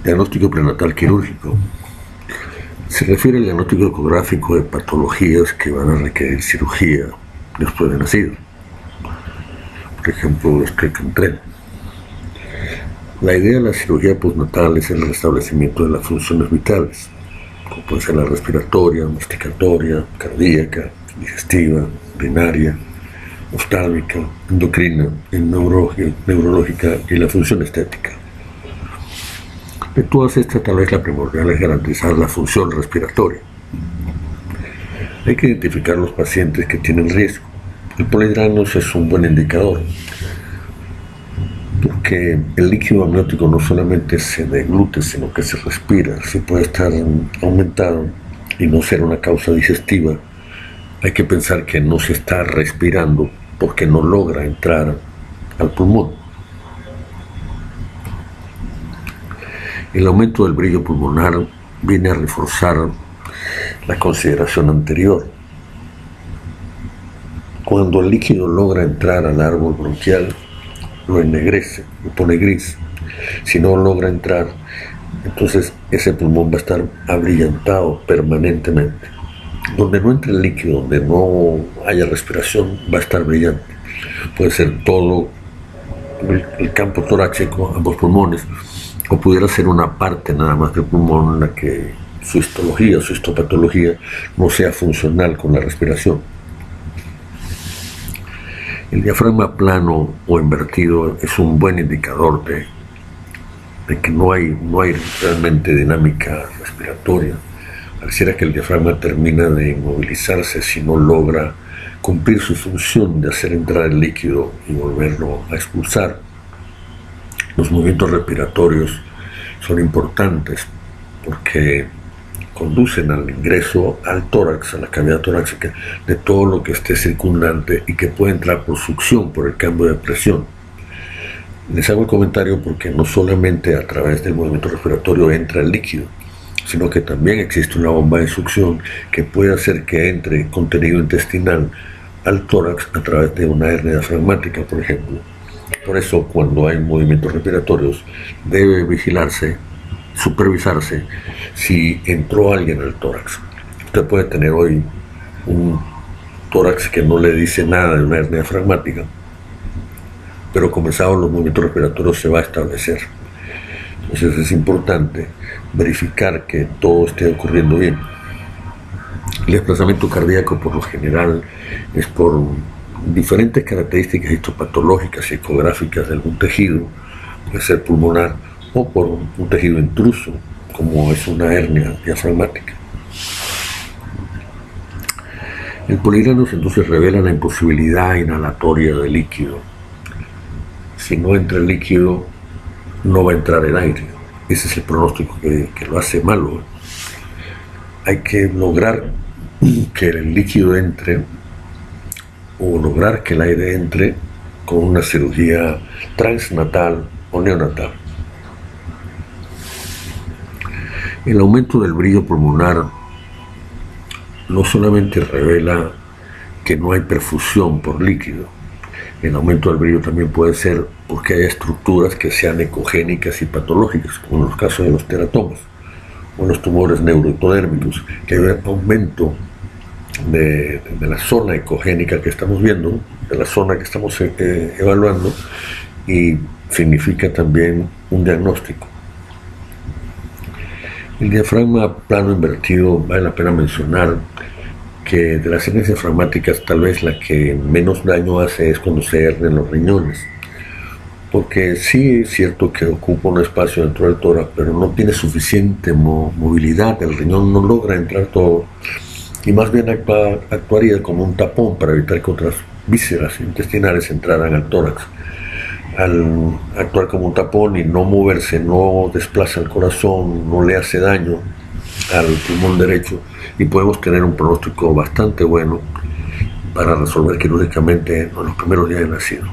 Diagnóstico prenatal quirúrgico. Se refiere al diagnóstico ecográfico de patologías que van a requerir cirugía después de nacido. Por ejemplo, descrito en tren. La idea de la cirugía postnatal es el restablecimiento de las funciones vitales, como puede ser la respiratoria, masticatoria, cardíaca, digestiva, urinaria, oftálmica, endocrina, neurológica y la función estética. De todas estas, tal vez la primordial es garantizar la función respiratoria. Hay que identificar los pacientes que tienen riesgo. El polidranos es un buen indicador, porque el líquido amniótico no solamente se deglute, sino que se respira. Si puede estar aumentado y no ser una causa digestiva, hay que pensar que no se está respirando porque no logra entrar al pulmón. El aumento del brillo pulmonar viene a reforzar la consideración anterior. Cuando el líquido logra entrar al árbol bronquial, lo ennegrece, lo pone gris. Si no logra entrar, entonces ese pulmón va a estar abrillantado permanentemente. Donde no entre el líquido, donde no haya respiración, va a estar brillante. Puede ser todo el campo torácico, ambos pulmones, o pudiera ser una parte nada más del pulmón en la que su histología, su histopatología no sea funcional con la respiración. El diafragma plano o invertido es un buen indicador de que no hay realmente dinámica respiratoria. Pareciera que el diafragma termina de inmovilizarse si no logra cumplir su función de hacer entrar el líquido y volverlo a expulsar. Los movimientos respiratorios son importantes porque conducen al ingreso al tórax, a la cavidad torácica, de todo lo que esté circundante y que puede entrar por succión, por el cambio de presión. Les hago el comentario porque no solamente a través del movimiento respiratorio entra el líquido, sino que también existe una bomba de succión que puede hacer que entre contenido intestinal al tórax a través de una hernia diafragmática, por ejemplo. Por eso, cuando hay movimientos respiratorios, debe vigilarse, supervisarse si entró alguien al tórax. Usted puede tener hoy un tórax que no le dice nada de una hernia diafragmática, pero comenzados los movimientos respiratorios se va a establecer. Entonces es importante verificar que todo esté ocurriendo bien. El desplazamiento cardíaco por lo general es por diferentes características histopatológicas y ecográficas de algún tejido, puede ser pulmonar o por un tejido intruso, como es una hernia diafragmática. El polidranos entonces revela la imposibilidad inhalatoria del líquido. Si no entra el líquido, no va a entrar el aire. Ese es el pronóstico que lo hace malo. Hay que lograr que el líquido entre o lograr que el aire entre con una cirugía transnatal o neonatal. El aumento del brillo pulmonar no solamente revela que no hay perfusión por líquido. El aumento del brillo también puede ser porque hay estructuras que sean ecogénicas y patológicas, como en los casos de los teratomas o los tumores neuroectodérmicos, que hay aumento de la zona ecogénica que estamos viendo, de la zona que estamos evaluando, y significa también un diagnóstico. El diafragma plano invertido, vale la pena mencionar que de las hernias diafragmáticas tal vez la que menos daño hace es cuando se hernian los riñones, porque sí es cierto que ocupa un espacio dentro del tórax, pero no tiene suficiente movilidad, el riñón no logra entrar todo, y más bien actuaría como un tapón para evitar que otras vísceras intestinales entraran al tórax. Al actuar como un tapón y no moverse, no desplaza el corazón, no le hace daño al pulmón derecho, y podemos tener un pronóstico bastante bueno para resolver quirúrgicamente en los primeros días de nacido.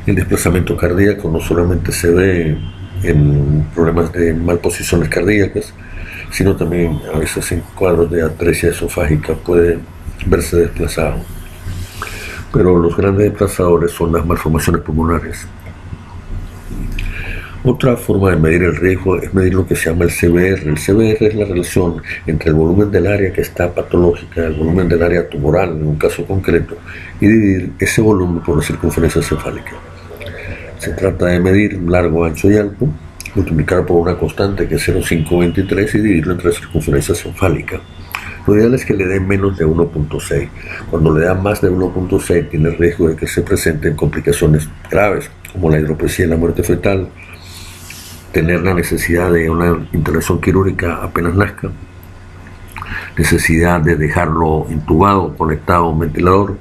El desplazamiento cardíaco no solamente se ve en problemas de malposiciones cardíacas, sino también a veces en cuadros de atresia esofágica puede verse desplazado. Pero los grandes desplazadores son las malformaciones pulmonares. Otra forma de medir el riesgo es medir lo que se llama el CBR. El CBR es la relación entre el volumen del área que está patológica, el volumen del área tumoral en un caso concreto, y dividir ese volumen por la circunferencia cefálica. Se trata de medir largo, ancho y alto, multiplicar por una constante que es 0,523 y dividirlo entre la circunferencia cefálica. Lo ideal es que le dé menos de 1.6. Cuando le da más de 1.6 tiene el riesgo de que se presenten complicaciones graves como la hidropesía y la muerte fetal, tener la necesidad de una intervención quirúrgica apenas nazca, necesidad de dejarlo intubado, conectado a un ventilador,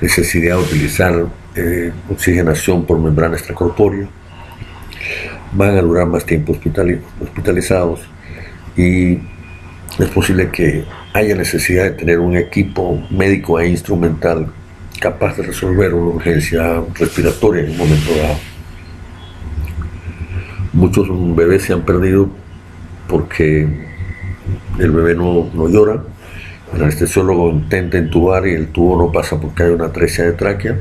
necesidad de utilizar oxigenación por membrana extracorpórea, van a durar más tiempo hospitalizados y es posible que haya necesidad de tener un equipo médico e instrumental capaz de resolver una urgencia respiratoria en un momento dado. Muchos bebés se han perdido porque el bebé no llora, el anestesiólogo intenta intubar y el tubo no pasa porque hay una atresia de tráquea,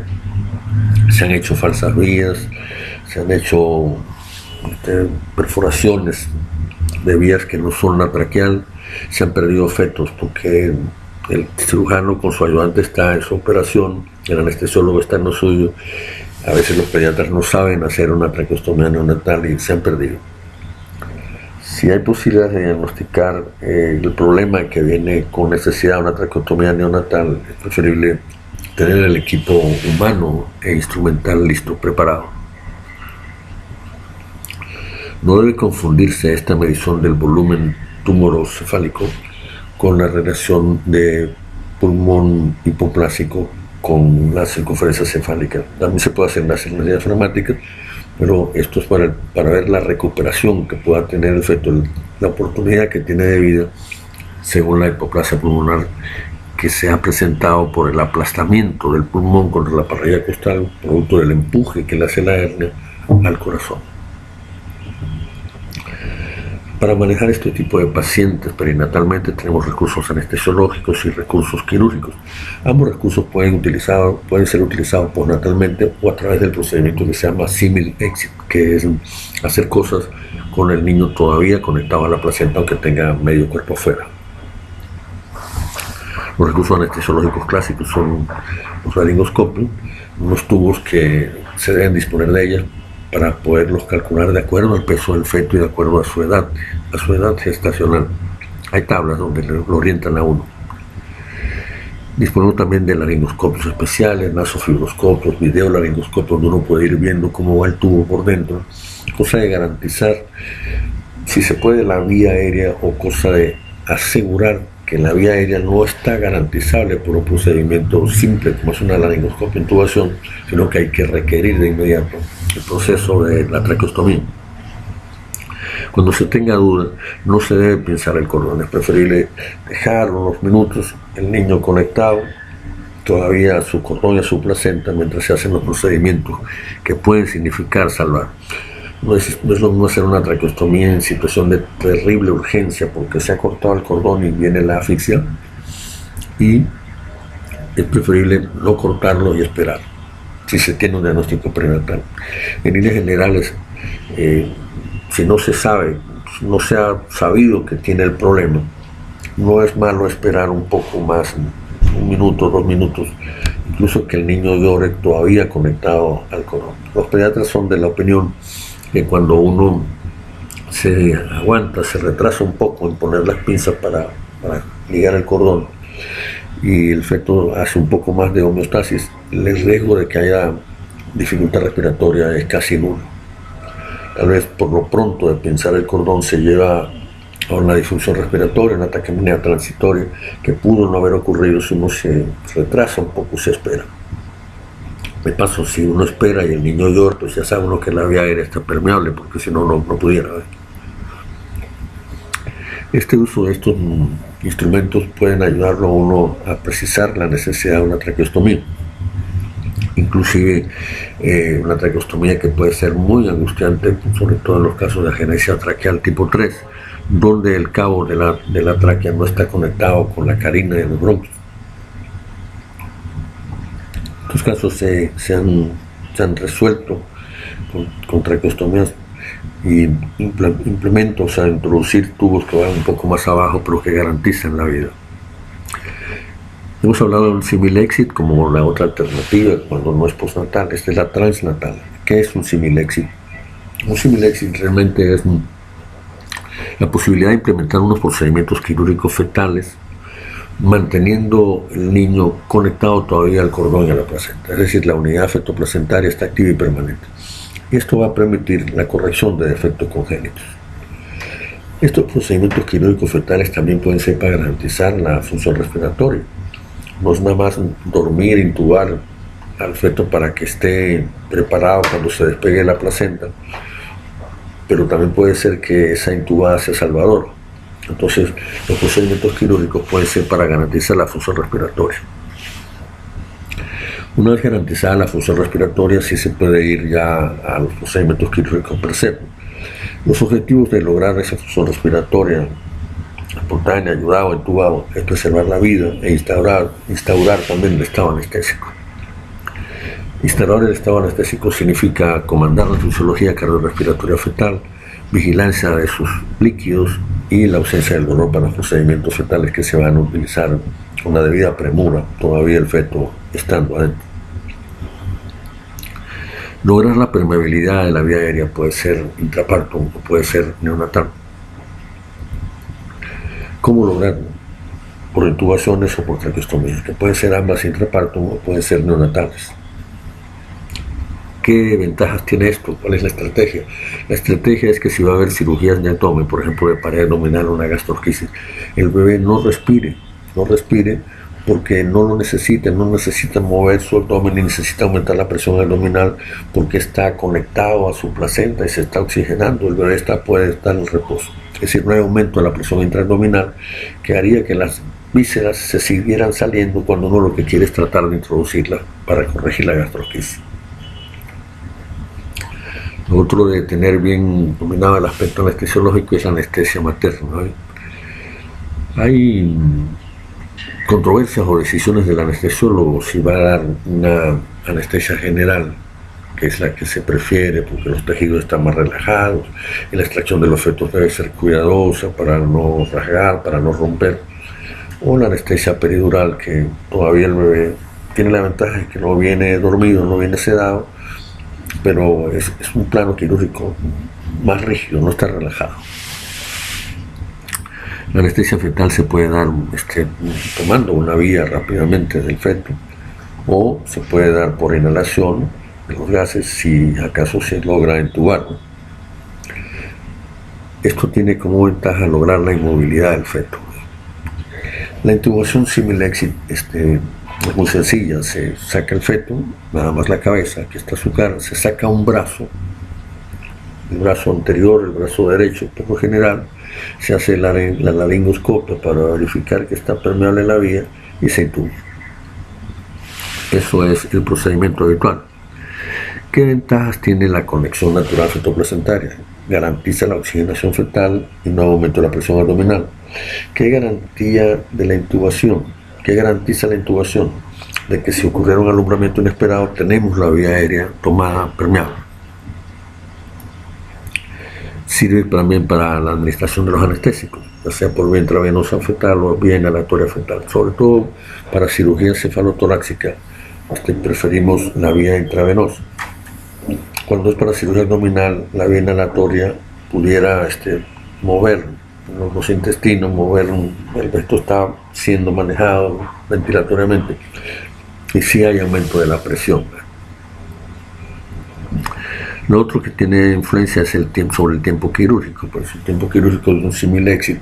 se han hecho falsas vías, se han hecho perforaciones de vías que no son la traqueal, se han perdido fetos porque el cirujano con su ayudante está en su operación, el anestesiólogo está en lo suyo. A veces los pediatras no saben hacer una traqueostomía neonatal y se han perdido. Si hay posibilidad de diagnosticar el problema que viene con necesidad de una traqueostomía neonatal, es preferible tener el equipo humano e instrumental listo, preparado. No debe confundirse esta medición del volumen tumorocefálico con la relación de pulmón hipoplásico con la circunferencia cefálica. También se puede hacer las señales diafragmáticas, pero esto es para ver la recuperación que pueda tener el feto, la oportunidad que tiene de vida según la hipoplasia pulmonar que se ha presentado por el aplastamiento del pulmón contra la parrilla costal, producto del empuje que le hace la hernia al corazón. Para manejar este tipo de pacientes perinatalmente tenemos recursos anestesiológicos y recursos quirúrgicos. Ambos recursos pueden ser utilizados postnatalmente o a través del procedimiento que se llama simil exit, que es hacer cosas con el niño todavía conectado a la placenta aunque tenga medio cuerpo afuera. Los recursos anestesiológicos clásicos son los laringoscopios, unos tubos que se deben disponer de ellas para poderlos calcular de acuerdo al peso del feto y de acuerdo a su edad gestacional. Hay tablas donde lo orientan a uno. Disponemos también de laringoscopios especiales, nasofibroscopios, videolaringoscopios, donde uno puede ir viendo cómo va el tubo por dentro, cosa de garantizar, si se puede, la vía aérea, o cosa de asegurar que la vía aérea no está garantizable por un procedimiento simple como es una laringoscopia intubación, sino que hay que requerir de inmediato el proceso de la traqueostomía. Cuando se tenga duda, no se debe pinzar el cordón, es preferible dejar unos minutos el niño conectado todavía a su cordón y a su placenta mientras se hacen los procedimientos que pueden significar salvar. No es lo mismo hacer una traqueostomía en situación de terrible urgencia porque se ha cortado el cordón y viene la asfixia, y es preferible no cortarlo y esperar si se tiene un diagnóstico perinatal. En líneas generales, si no se sabe, no se ha sabido que tiene el problema, no es malo esperar un poco más, 1 minuto, 2 minutos, incluso que el niño llore todavía conectado al cordón. Los pediatras son de la opinión que cuando uno se aguanta, se retrasa un poco en poner las pinzas para ligar el cordón y el feto hace un poco más de homeostasis, el riesgo de que haya dificultad respiratoria es casi nulo. Tal vez por lo pronto de pinzar el cordón se lleva a una disfunción respiratoria, una taquipnea transitoria que pudo no haber ocurrido si uno se retrasa un poco, se espera. De paso, si uno espera y el niño llora, pues ya sabe uno que la vía aérea está permeable, porque si no, no pudiera ver. Este uso de estos instrumentos pueden ayudarlo a uno a precisar la necesidad de una traqueostomía. Inclusive una traqueostomía que puede ser muy angustiante, sobre todo en los casos de agenesia traqueal tipo 3, donde el cabo de la tráquea no está conectado con la carina de los bronquios. Estos casos se han resuelto con traqueostomías y implementos a introducir tubos que van un poco más abajo, pero que garantizan la vida. Hemos hablado del similexit como la otra alternativa cuando no es postnatal. Esta es la transnatal. ¿Qué es un similexit? Un similexit realmente es la posibilidad de implementar unos procedimientos quirúrgicos fetales manteniendo el niño conectado todavía al cordón y a la placenta. Es decir, la unidad fetoplacentaria está activa y permanente. Y esto va a permitir la corrección de defectos congénitos. Estos procedimientos quirúrgicos fetales también pueden ser para garantizar la función respiratoria. No es nada más dormir, intubar al feto para que esté preparado cuando se despegue la placenta, pero también puede ser que esa intubada sea salvadora. Entonces, los procedimientos quirúrgicos pueden ser para garantizar la función respiratoria. Una vez garantizada la función respiratoria, sí se puede ir ya a los procedimientos quirúrgicos per se. Los objetivos de lograr esa función respiratoria espontánea, ayudado, intubado, es preservar la vida e instaurar también el estado anestésico. Instaurar el estado anestésico significa comandar la fisiología cardiorrespiratoria fetal, vigilancia de sus líquidos y la ausencia del dolor para los procedimientos fetales que se van a utilizar con la debida premura, todavía el feto estando adentro. Lograr la permeabilidad de la vía aérea puede ser intraparto o puede ser neonatal. ¿Cómo lograrlo? Por intubaciones o por traqueostomía, que pueden ser ambas intraparto o pueden ser neonatales. ¿Qué ventajas tiene esto? ¿Cuál es la estrategia? La estrategia es que si va a haber cirugías de abdomen, por ejemplo de pared abdominal o una gastrosquisis, el bebé no respire porque no lo necesita, no necesita mover su abdomen ni necesita aumentar la presión abdominal porque está conectado a su placenta y se está oxigenando, el bebé puede estar en reposo. Es decir, no hay aumento de la presión intraabdominal que haría que las vísceras se siguieran saliendo cuando uno lo que quiere es tratar de introducirla para corregir la gastrosquisis. Lo otro de tener bien dominado el aspecto anestesiológico es la anestesia materna, ¿no? Hay controversias o decisiones del anestesiólogo si va a dar una anestesia general, que es la que se prefiere porque los tejidos están más relajados y la extracción de los fetos debe ser cuidadosa para no rasgar, para no romper, o la anestesia peridural, que todavía el bebé tiene la ventaja de que no viene dormido, no viene sedado, pero es un plano quirúrgico más rígido, no está relajado. La anestesia fetal se puede dar tomando una vía rápidamente del feto, o se puede dar por inhalación de los gases si acaso se logra intubar. Esto tiene como ventaja lograr la inmovilidad del feto. La intubación similexit es muy sencilla, se saca el feto, nada más la cabeza, aquí está su cara, se saca un brazo, el brazo anterior, el brazo derecho, por lo general, se hace la laringoscopia para verificar que está permeable la vía y se intuba. Eso es el procedimiento habitual. ¿Qué ventajas tiene la conexión natural fetoplacentaria? Garantiza la oxigenación fetal y no aumenta la presión abdominal. ¿Qué garantía de la intubación? ¿Qué garantiza la intubación? De que si ocurriera un alumbramiento inesperado tenemos la vía aérea tomada permeable. Sirve también para la administración de los anestésicos, ya sea por vía intravenosa fetal o vía inhalatoria fetal, sobre todo para cirugía cefalotorácica. Preferimos la vía intravenosa. Cuando es para cirugía abdominal, la vía inhalatoria pudiera mover los intestinos, esto está siendo manejado ventilatoriamente y sí hay aumento de la presión. Lo otro que tiene influencia es el tiempo sobre el tiempo quirúrgico. Por eso el tiempo quirúrgico es un similexit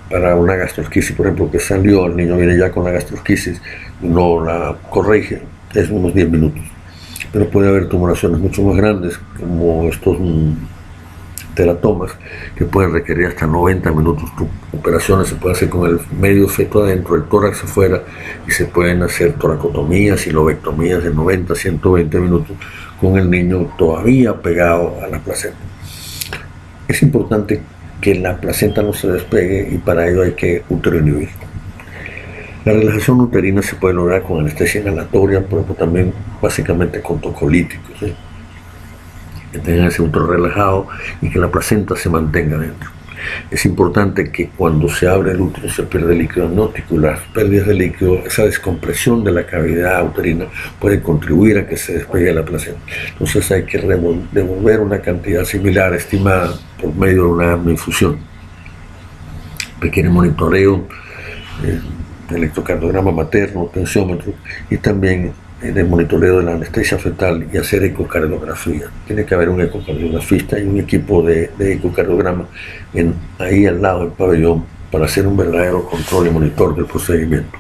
para una gastrosquisis, por ejemplo, que salió, el niño viene ya con la gastrosquisis, no la corrige, es unos 10 minutos. Pero puede haber tumoraciones mucho más grandes, como estos teratomas, que pueden requerir hasta 90 minutos. Operaciones se puede hacer con el medio feto adentro, el tórax afuera, y se pueden hacer toracotomías y lobectomías de 90 a 120 minutos con el niño todavía pegado a la placenta. Es importante que la placenta no se despegue y para ello hay que uteroinhibir. La relajación uterina se puede lograr con anestesia inhalatoria, pero también básicamente con tocolíticos, ¿sí? que tengan ese útero relajado y que la placenta se mantenga dentro. Es importante que cuando se abre el útero se pierde el líquido amniótico, y las pérdidas de líquido, esa descompresión de la cavidad uterina puede contribuir a que se despegue la placenta. Entonces hay que devolver una cantidad similar estimada por medio de una amniinfusión. Requiere monitoreo, electrocardiograma materno, tensiómetro y también de monitoreo de la anestesia fetal y hacer ecocardiografía. Tiene que haber un ecocardiografista y un equipo de ecocardiograma ahí al lado del pabellón para hacer un verdadero control y monitor del procedimiento.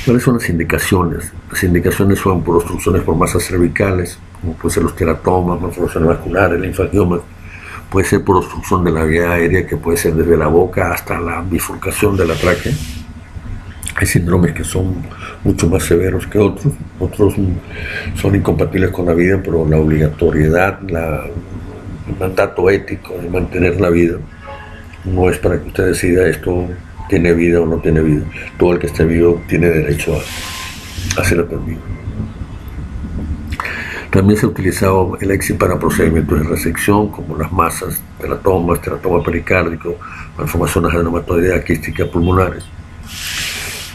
¿Cuáles son las indicaciones? Las indicaciones son por obstrucciones por masas cervicales, como pueden ser los teratomas, malformaciones vasculares, linfangiomas. Puede ser por obstrucción de la vía aérea, que puede ser desde la boca hasta la bifurcación de la tráquea. Hay síndromes que son mucho más severos que otros son incompatibles con la vida, pero la obligatoriedad, el mandato ético de mantener la vida no es para que usted decida esto tiene vida o no tiene vida. Todo el que esté vivo tiene derecho a ser atendido. También se ha utilizado el EXI para procedimientos de resección, como las masas, teratoma pericárdico, malformaciones adenomatoideas quísticas pulmonares.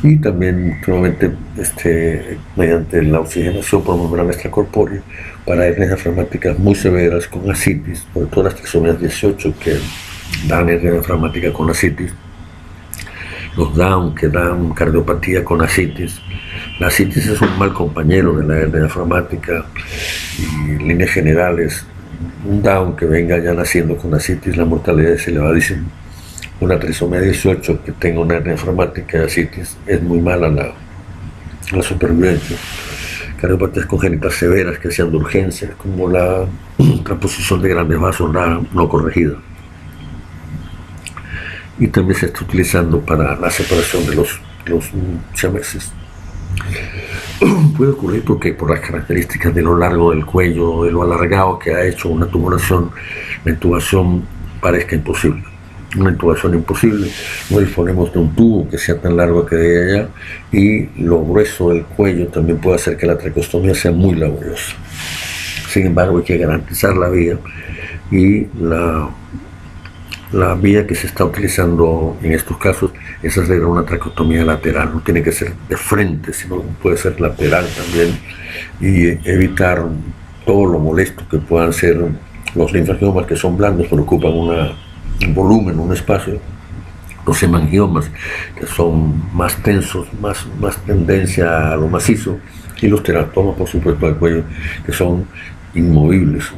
Y también, nuevamente, mediante la oxigenación por membrana extracorpórea para hernias diafragmáticas muy severas con ascitis, sobre todo las trisomías 18 que dan hernia diafragmática con ascitis, los Down que dan cardiopatía con ascitis. La ascitis es un mal compañero de la hernia diafragmática y en líneas generales, un Down que venga ya naciendo con ascitis, la mortalidad es elevadísima. Una trisomía 18 que tenga una hernia diafragmática y ascitis es muy mala la supervivencia. Cardiopatías congénitas severas que sean de urgencia, como la transposición de grandes vasos no corregida. Y también se está utilizando para la separación de los siameses. Puede ocurrir porque por las características de lo largo del cuello, de lo alargado que ha hecho una tumoración, la intubación parezca imposible. Una intubación imposible, no disponemos de un tubo que sea tan largo que de allá, y lo grueso del cuello también puede hacer que la traqueostomía sea muy laboriosa. Sin embargo, hay que garantizar la vía, y la vía que se está utilizando en estos casos es hacer una traqueostomía lateral. No tiene que ser de frente, sino puede ser lateral también, y evitar todo lo molesto que puedan ser los linfangiomas, que son blandos pero ocupan un volumen, un espacio. Los hemangiomas, que son más tensos, más tendencia a lo macizo, y los teratomas, por supuesto, del cuello, que son inmovibles.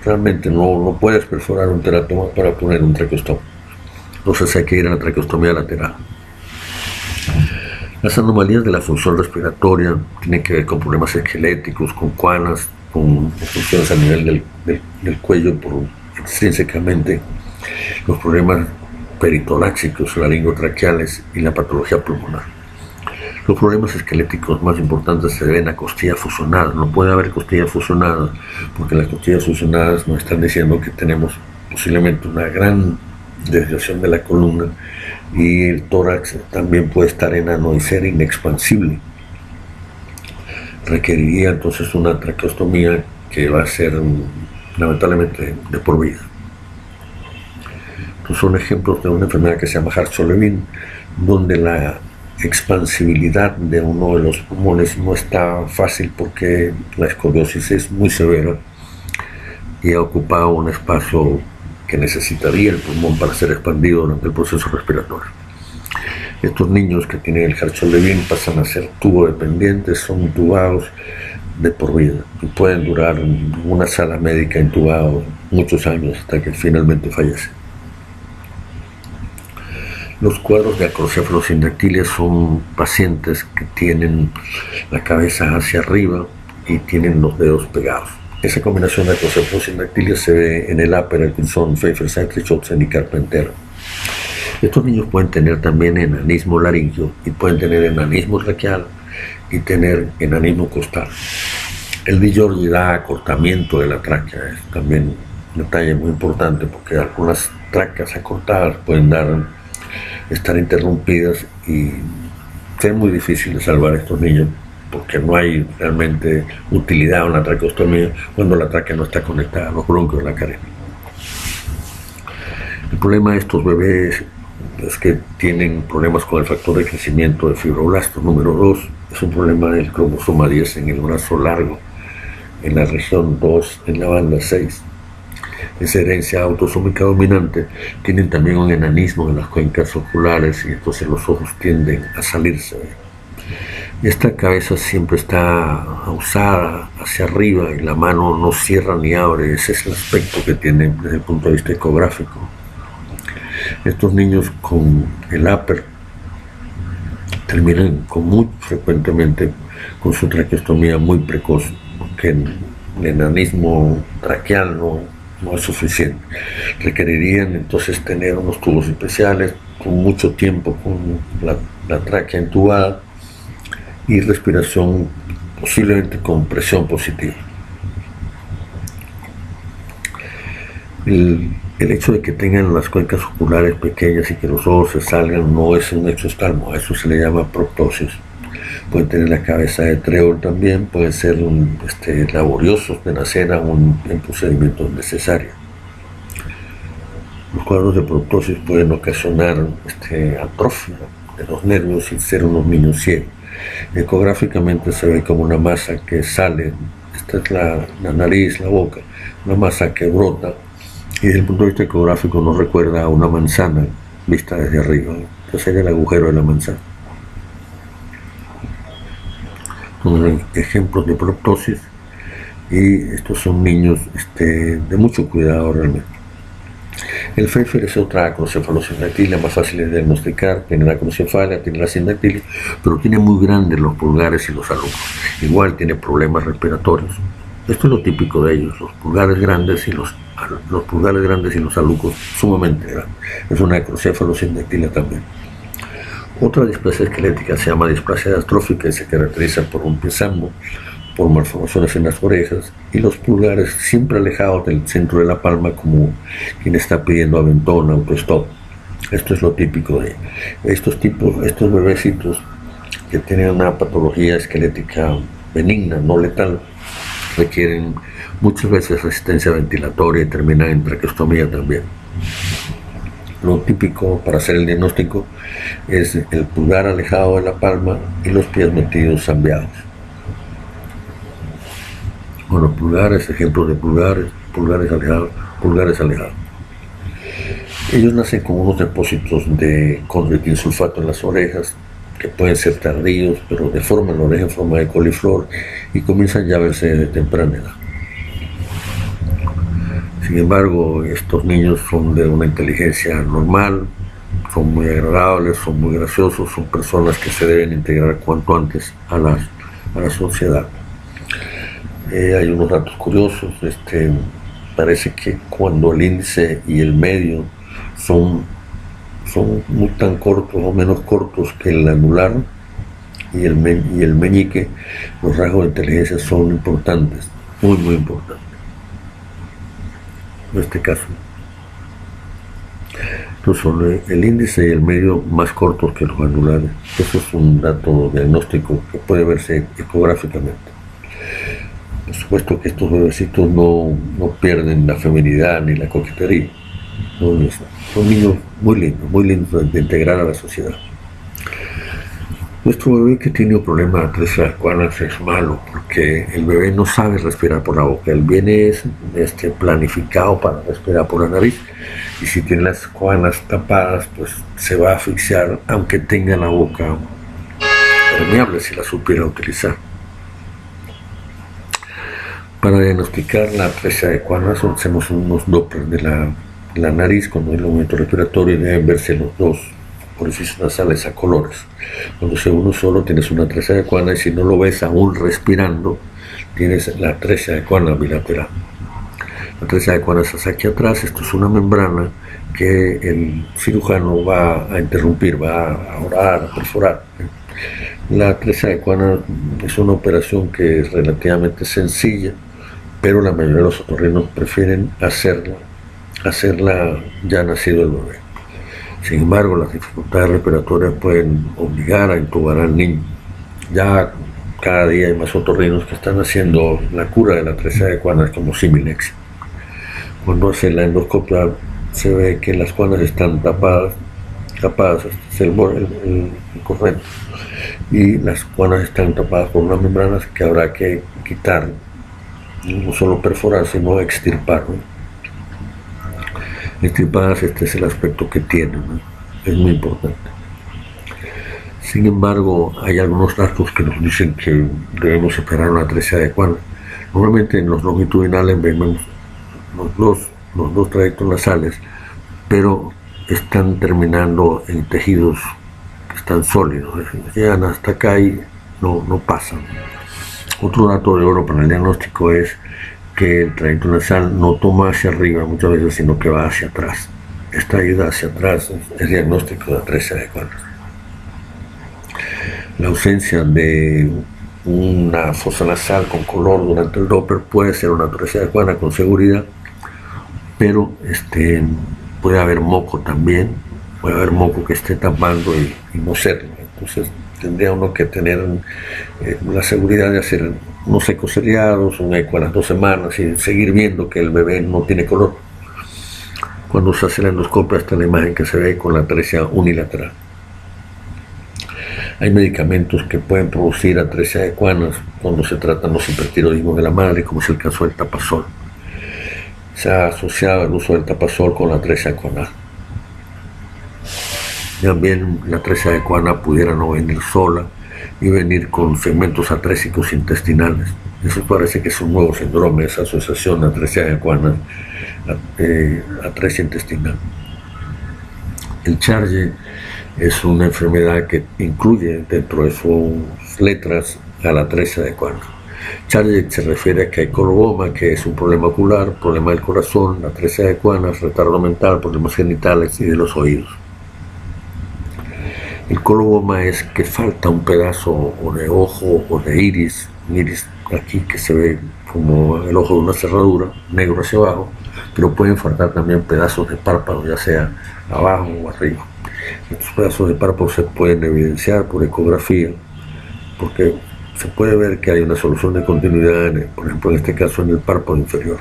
Realmente no puedes perforar un teratoma para poner un traqueostoma. Entonces hay que ir a la traqueostomía lateral. Las anomalías de la función respiratoria tienen que ver con problemas esqueléticos, con cuanas, con funciones a nivel del cuello extrínsecamente, los problemas peritoláxicos, laringotraqueales y la patología pulmonar. Los problemas esqueléticos más importantes se deben a costillas fusionadas. No puede haber costillas fusionadas porque las costillas fusionadas nos están diciendo que tenemos posiblemente una gran desviación de la columna, y el tórax también puede estar enano y ser inexpansible. Requeriría entonces una traqueostomía que va a ser lamentablemente de por vida. Entonces son ejemplos de una enfermedad que se llama Hart-Levin, donde la expansibilidad de uno de los pulmones no está fácil porque la escoliosis es muy severa y ha ocupado un espacio que necesitaría el pulmón para ser expandido durante el proceso respiratorio. Estos niños que tienen el Hart-Levin pasan a ser tubodependientes, son intubados de por vida y pueden durar en una sala médica intubados muchos años hasta que finalmente fallecen. Los cuadros de acrocefalosindactilia son pacientes que tienen la cabeza hacia arriba y tienen los dedos pegados. Esa combinación de acrocefalosindactilia se ve en el Aper, que son Pfeiffer, Schützen y Carpenter. Estos niños pueden tener también enanismo laringio y pueden tener enanismo traqueal y tener enanismo costal. El Di Giorgi da acortamiento de la tráquea, es también un detalle muy importante porque algunas tráqueas acortadas pueden estar interrumpidas y ser muy difícil de salvar a estos niños porque no hay realmente utilidad en la traqueostomía cuando la tráquea no está conectada a los bronquios de la carena. El problema de estos bebés es que tienen problemas con el factor de crecimiento de fibroblastos. Número 2, es un problema del cromosoma 10 en el brazo largo, en la región 2, en la banda 6. Esa herencia autosómica dominante. Tienen también un enanismo en las cuencas oculares y entonces los ojos tienden a salirse. Y esta cabeza siempre está usada hacia arriba y la mano no cierra ni abre. Ese es el aspecto que tiene desde el punto de vista ecográfico. Estos niños con el upper terminan muy frecuentemente con su traqueostomía muy precoz, porque el enanismo traqueal no es suficiente. Requerirían entonces tener unos tubos especiales con mucho tiempo con la tráquea entubada y respiración posiblemente con presión positiva. El hecho de que tengan las cuencas oculares pequeñas y que los ojos se salgan no es un exoftalmo, a eso se le llama proptosis. Pueden tener la cabeza de trébol también, pueden ser laboriosos de nacer aún en procedimientos necesarios. Los cuadros de proptosis pueden ocasionar atrofia de los nervios y ser unos niños ciegos. Ecográficamente se ve como una masa que sale, esta es la nariz, la boca, una masa que brota, y desde el punto de vista ecográfico nos recuerda a una manzana vista desde arriba. Entonces sería el agujero de la manzana. Son ejemplos de proptosis, y estos son niños de mucho cuidado realmente. El Pfeiffer es otra acrocefalosindactilia más fácil de diagnosticar, tiene la acrocefalia, tiene la sindactilia, pero tiene muy grandes los pulgares y los alucos. Igual tiene problemas respiratorios. Esto es lo típico de ellos, los pulgares grandes y los alucos sumamente grandes. Es una acrocefalosindactilia también. Otra displasia esquelética se llama displasia astrófica y se caracteriza por un pisamo, por malformaciones en las orejas y los pulgares siempre alejados del centro de la palma, como quien está pidiendo aventón, autostop. Esto es lo típico de estos bebecitos que tienen una patología esquelética benigna, no letal, requieren muchas veces resistencia ventilatoria y terminan en traqueostomía también. Lo típico para hacer el diagnóstico es el pulgar alejado de la palma y los pies metidos zambeados. Bueno, pulgares, ejemplos de pulgares alejados. Ellos nacen con unos depósitos de condroitinsulfato en las orejas, que pueden ser tardíos, pero deforman la oreja en forma de coliflor y comienzan ya a verse de temprana edad. Sin embargo, estos niños son de una inteligencia normal, son muy agradables, son muy graciosos, son personas que se deben integrar cuanto antes a la sociedad. Hay unos datos curiosos. Parece que cuando el índice y el medio son muy tan cortos o menos cortos que el anular y el meñique, los rasgos de inteligencia son importantes, muy importantes. En este caso, entonces son el índice y el medio más cortos que los anulares. Eso es un dato diagnóstico que puede verse ecográficamente. Por supuesto que estos bebecitos no pierden la feminidad ni la coquetería. Son niños muy lindos de integrar a la sociedad. Nuestro bebé que tiene un problema de atresia de acuanas es malo, porque el bebé no sabe respirar por la boca. Él viene planificado para respirar por la nariz, y si tiene las acuanas tapadas, pues se va a asfixiar, aunque tenga la boca permeable, si la supiera utilizar. Para diagnosticar la atresia de acuanas hacemos unos Doppler de la nariz cuando hay el movimiento respiratorio, y deben verse los dos orificios nasales a colores. Cuando se uno solo tienes una atresia de acuana, y si no lo ves aún respirando, tienes la atresia de acuana bilateral. La atresia de acuana se aquí atrás. Esto es una membrana que el cirujano va a interrumpir, va a orar, a perforar. La atresia de acuana es una operación que es relativamente sencilla, pero la mayoría de los otorrinos prefieren hacerla ya nacido el bebé. Sin embargo, las dificultades respiratorias pueden obligar a intubar al niño. Ya cada día hay más otorrinos que están haciendo la cura de la atresia de cuanas como Similex. Cuando hace la endoscopia se ve que las cuanas están tapadas es el correcto, y las cuanas están tapadas por unas membranas que habrá que quitar, no solo perforar, sino extirpar, ¿no? Extirpadas, este es el aspecto que tienen, ¿no? Es muy importante. Sin embargo, hay algunos datos que nos dicen que debemos esperar una atresia de cuanas. Normalmente en los longitudinales vemos los dos trayectos nasales, pero están terminando en tejidos que están sólidos, llegan hasta acá y no pasan. Otro dato de oro para el diagnóstico es que el trayecto nasal no toma hacia arriba muchas veces, sino que va hacia atrás. Esta ida hacia atrás es diagnóstico de atresia de cuanas. La ausencia de una fosa nasal con color durante el Doppler puede ser una atresia de cuanas con seguridad, pero puede haber moco también, puede haber moco que esté tapando y no serlo. Entonces tendría uno que tener la seguridad de hacer unos ecoseriados, un eco a las 2 semanas y seguir viendo que el bebé no tiene color. Cuando se hace la endoscopia, esta es la imagen que se ve con la atresia unilateral. Hay medicamentos que pueden producir atresia de cuanas cuando se tratan los hipertiroidismos de la madre, como es el caso del tapazol. Se ha asociado el uso del tapazol con la atresia cuanal. También la atresia de cuana pudiera no venir sola y venir con segmentos atrésicos intestinales. Eso parece que es un nuevo síndrome, esa asociación de atresia de cuana, atresia intestinal. El Charge es una enfermedad que incluye dentro de sus letras a la atresia de cuana. Charge se refiere a que hay coloboma, que es un problema ocular, problema del corazón, la atresia de cuanas, retardo mental, problemas genitales y de los oídos. El coloboma es que falta un pedazo o de ojo o de iris, un iris aquí que se ve como el ojo de una cerradura, negro hacia abajo, pero pueden faltar también pedazos de párpado, ya sea abajo o arriba. Estos pedazos de párpado se pueden evidenciar por ecografía, porque se puede ver que hay una solución de continuidad, por ejemplo en este caso en el párpado inferior.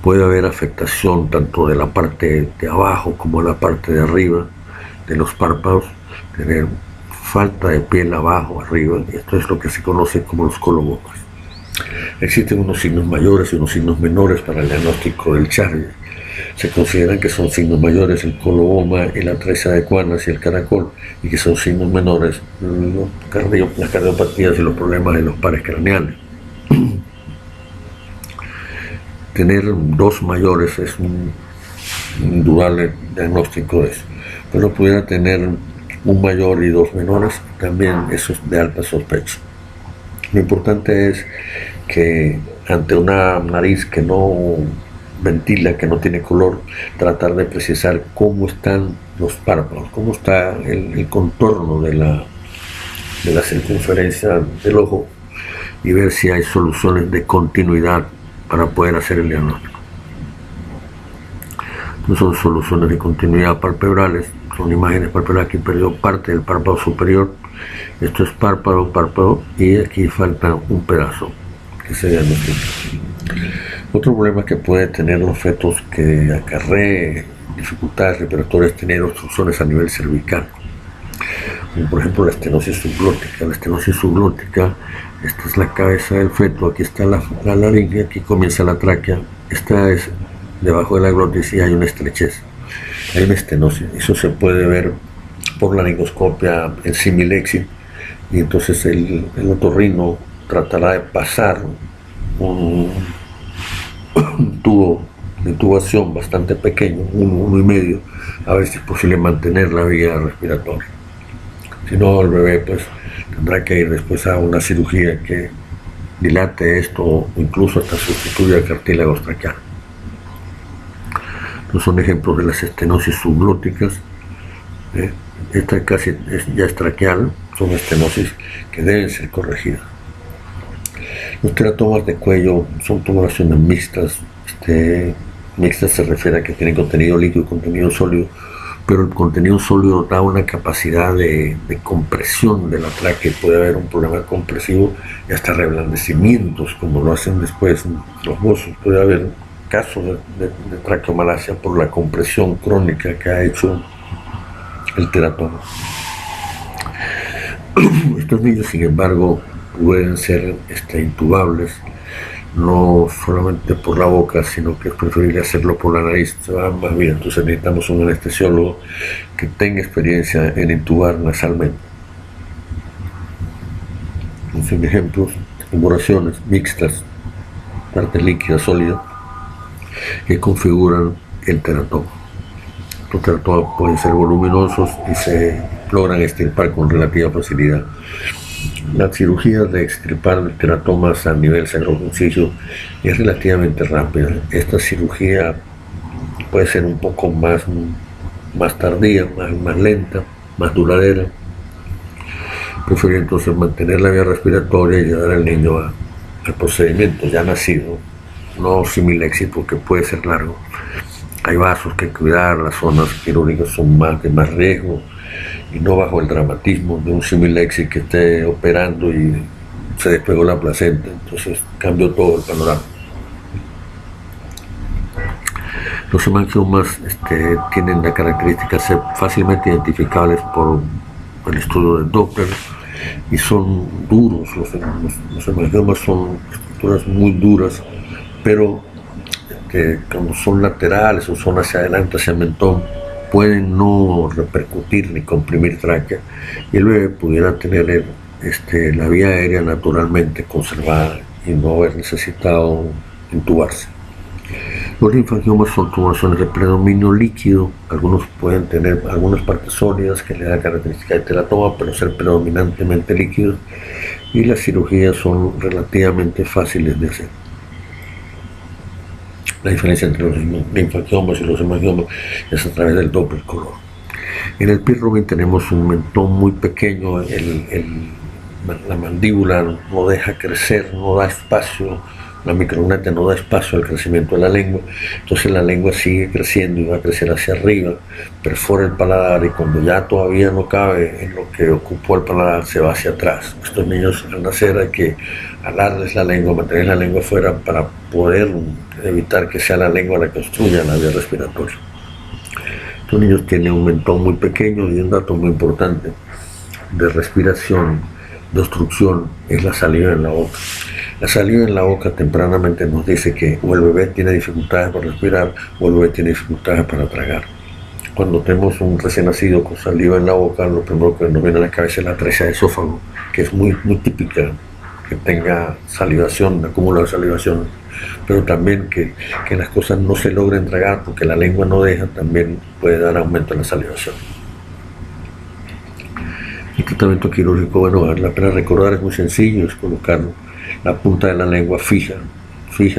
Puede haber afectación tanto de la parte de abajo como de la parte de arriba de los párpados, tener falta de piel abajo, arriba, y esto es lo que se conoce como los colobomas. Existen unos signos mayores y unos signos menores para el diagnóstico del Charge. Se consideran que son signos mayores el coloboma y la atresia de cuanas y el caracol, y que son signos menores las cardiopatías y los problemas de los pares craneales. Tener dos mayores es un indudable diagnóstico de eso, pero pudiera tener un mayor y dos menores, también eso es de alta sospecha. Lo importante es que ante una nariz que no ventila, que no tiene color, tratar de precisar cómo están los párpados, cómo está el contorno de la circunferencia del ojo, y ver si hay soluciones de continuidad para poder hacer el diagnóstico. No son soluciones de continuidad palpebrales, son imágenes palpebrales que perdió parte del párpado superior. Esto es párpado, y aquí falta un pedazo que se diagnostica. Otro problema que puede tener los fetos que acarree dificultades respiratorias es tener obstrucciones a nivel cervical, como por ejemplo la estenosis subglótica. La estenosis subglótica, esta es la cabeza del feto, aquí está la laringe, aquí comienza la tráquea, esta es debajo de la glotis y hay una estrechez, hay una estenosis. Eso se puede ver por laringoscopia en Similexit, y entonces el otorrino tratará de pasar un tubo de intubación bastante pequeño, 1,5, a ver si es posible mantener la vía respiratoria. Si no, el bebé pues tendrá que ir después a una cirugía que dilate esto o incluso hasta sustituya el cartílago traqueal. Estos son ejemplos de las estenosis subglóticas. Esta casi ya es traqueal, son estenosis que deben ser corregidas. Los teratomas de cuello son tumoraciones mixtas. Mixtas se refiere a que tienen contenido líquido y contenido sólido, pero el contenido sólido da una capacidad de compresión de la tráquea, puede haber un problema compresivo y hasta reblandecimientos, como lo hacen después los buzos. Puede haber casos de traqueomalacia por la compresión crónica que ha hecho el teratoma. Estos niños, sin embargo, pueden ser intubables, no solamente por la boca, sino que es preferible hacerlo por la nariz, se va más bien. Entonces necesitamos un anestesiólogo que tenga experiencia en intubar nasalmente. En fin, ejemplos: tubaciones mixtas, parte líquida, sólida, que configuran el teratoma. Los teratomas pueden ser voluminosos y se logran extirpar con relativa facilidad. La cirugía de extirpar teratomas a nivel sacroconciso es relativamente rápida. Esta cirugía puede ser un poco más tardía, más lenta, más duradera. Prefiero entonces mantener la vía respiratoria y llevar al niño al procedimiento ya nacido, no similexis porque puede ser largo. Hay vasos que cuidar, las zonas quirúrgicas son de más riesgo, y no bajo el dramatismo de un similexis que esté operando y se despegó la placenta, entonces cambió todo el panorama. Los hemangiomas tienen la característica de ser fácilmente identificables por el estudio del Doppler y son duros. Los hemangiomas son estructuras muy duras, pero que cuando son laterales o son hacia adelante, hacia el mentón, pueden no repercutir ni comprimir tráquea y el bebé pudiera tener la vía aérea naturalmente conservada y no haber necesitado intubarse. Los linfangiomas son tumoraciones de predominio líquido, algunos pueden tener algunas partes sólidas que le da característica de teratoma, pero ser predominantemente líquidos, y las cirugías son relativamente fáciles de hacer. La diferencia entre los linfangiomas y los hemangiomas es a través del Doppler color. En el pirromin tenemos un mentón muy pequeño, la mandíbula no deja crecer, no da espacio, la micrognatia no da espacio al crecimiento de la lengua, entonces la lengua sigue creciendo y va a crecer hacia arriba, perfora el paladar y cuando ya todavía no cabe en lo que ocupó el paladar se va hacia atrás. Estos niños al nacer hay que alarles la lengua, mantener la lengua fuera para poder evitar que sea la lengua la que obstruya la vía respiratoria. Estos niños tienen un mentón muy pequeño y un dato muy importante de respiración, de obstrucción, es la saliva en la boca. La saliva en la boca tempranamente nos dice que o el bebé tiene dificultades para respirar o el bebé tiene dificultades para tragar. Cuando tenemos un recién nacido con saliva en la boca, lo primero que nos viene a la cabeza es la atresia de esófago, que es muy típica, que tenga salivación, acúmulo de salivación, pero también que las cosas no se logren tragar porque la lengua no deja, también puede dar aumento en la salivación. El tratamiento quirúrgico, bueno, vale la pena recordar, es muy sencillo, es colocar la punta de la lengua fija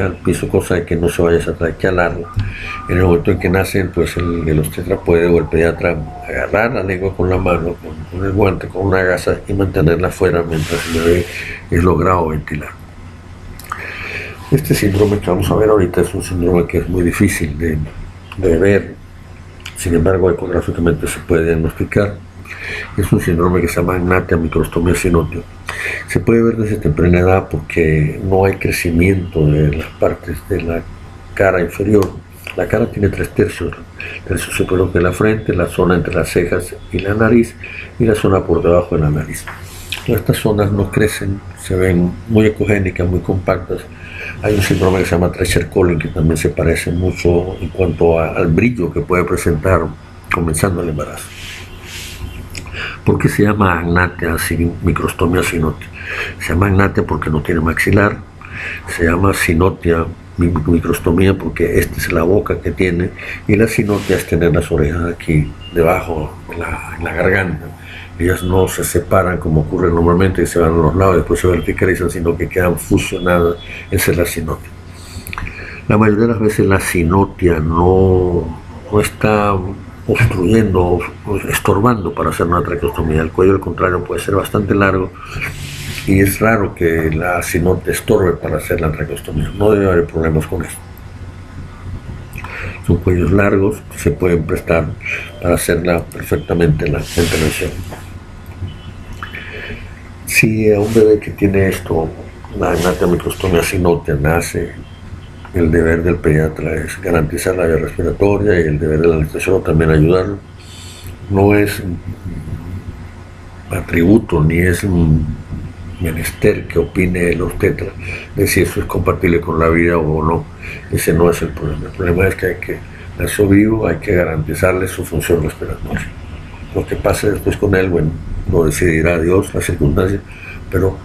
al piso, cosa de que no se vaya a traquealarlo. En el momento en que nacen, pues el obstetra puede o el pediatra agarrar la lengua con la mano, con el guante, con una gasa y mantenerla fuera mientras el bebé es logrado ventilar. Este síndrome que vamos a ver ahorita es un síndrome que es muy difícil de ver, sin embargo ecográficamente se puede diagnosticar. Es un síndrome que se llama agnatia microstomía sinotia. Se puede ver desde temprana edad porque no hay crecimiento de las partes de la cara inferior. La cara tiene 3 tercios. El tercio superior de la frente, la zona entre las cejas y la nariz, y la zona por debajo de la nariz. Todas estas zonas no crecen, se ven muy ecogénicas, muy compactas. Hay un síndrome que se llama Treacher-Collins que también se parece mucho en cuanto al brillo que puede presentar comenzando el embarazo. ¿Por qué se llama agnatia microstomía sinotia? Se llama agnatia porque no tiene maxilar, se llama sinotia microstomía porque esta es la boca que tiene, y la sinotia es tener las orejas aquí debajo en la garganta. Ellas no se separan como ocurre normalmente y se van a los lados y después se verticalizan, sino que quedan fusionadas. Esa es la sinotia. La mayoría de las veces la sinotia no está obstruyendo, estorbando para hacer una traqueostomía. El cuello, al contrario, puede ser bastante largo y es raro que la sinotia estorbe para hacer la traqueostomía. No debe haber problemas con eso. Son cuellos largos que se pueden prestar para hacerla perfectamente la intervención. Si a un bebé que tiene esto, la anatomicostomía sinotea, nace, el deber del pediatra es garantizar la vía respiratoria y el deber del anestesiólogo también ayudarlo. No es atributo ni es un menester que opine el obstetra de si eso es compatible con la vida o no. Ese no es el problema. El problema es que hay que, al ser vivo, hay que garantizarle su función respiratoria. Lo que pase después con él, bueno, lo decidirá Dios, las circunstancias, pero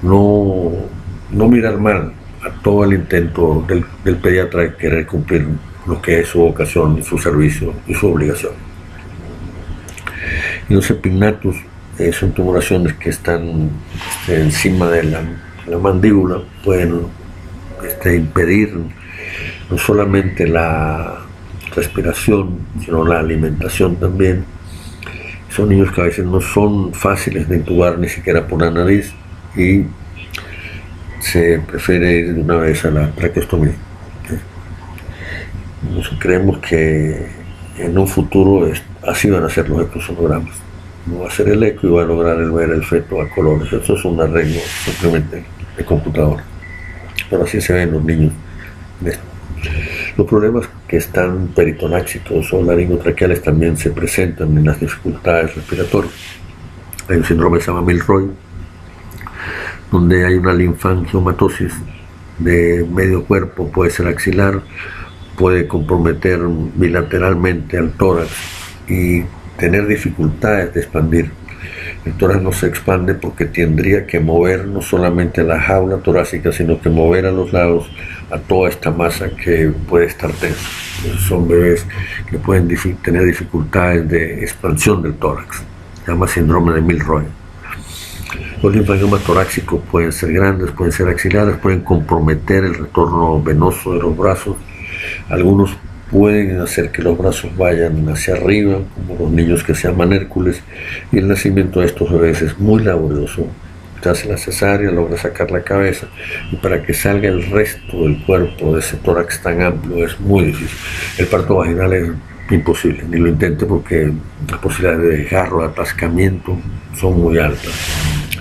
no mirar mal a todo el intento del pediatra de querer cumplir lo que es su vocación, su servicio y su obligación. Y los epignatus son tumoraciones que están encima de la mandíbula, pueden impedir no solamente la respiración, sino la alimentación también. Son niños que a veces no son fáciles de intubar ni siquiera por la nariz y se prefiere ir de una vez a la traqueostomía. Nosotros creemos que en un futuro así van a ser los ecosonogramas. No va a ser el eco y va a lograr ver el feto a colores. Eso es un arreglo simplemente de computadora. Pero así se ven los niños. Los problemas que están peritonáxicos o laringotraqueales también se presentan en las dificultades respiratorias. Hay un síndrome que se llama Milroy, donde hay una linfangiomatosis de medio cuerpo, puede ser axilar, puede comprometer bilateralmente al tórax y tener dificultades de expandir. El tórax no se expande porque tendría que mover no solamente la jaula torácica, sino que mover a los lados a toda esta masa que puede estar tensa. Son bebés que pueden tener dificultades de expansión del tórax. Se llama síndrome de Milroy. Los linfangiomas torácicos pueden ser grandes, pueden ser axilares, pueden comprometer el retorno venoso de los brazos. Algunos pueden hacer que los brazos vayan hacia arriba, como los niños que se llaman Hércules, y el nacimiento de estos bebés es muy laborioso. Se hace la cesárea, logra sacar la cabeza, y para que salga el resto del cuerpo de ese tórax tan amplio es muy difícil. El parto vaginal es imposible, ni lo intente porque las posibilidades de desgarro, de atascamiento son muy altas.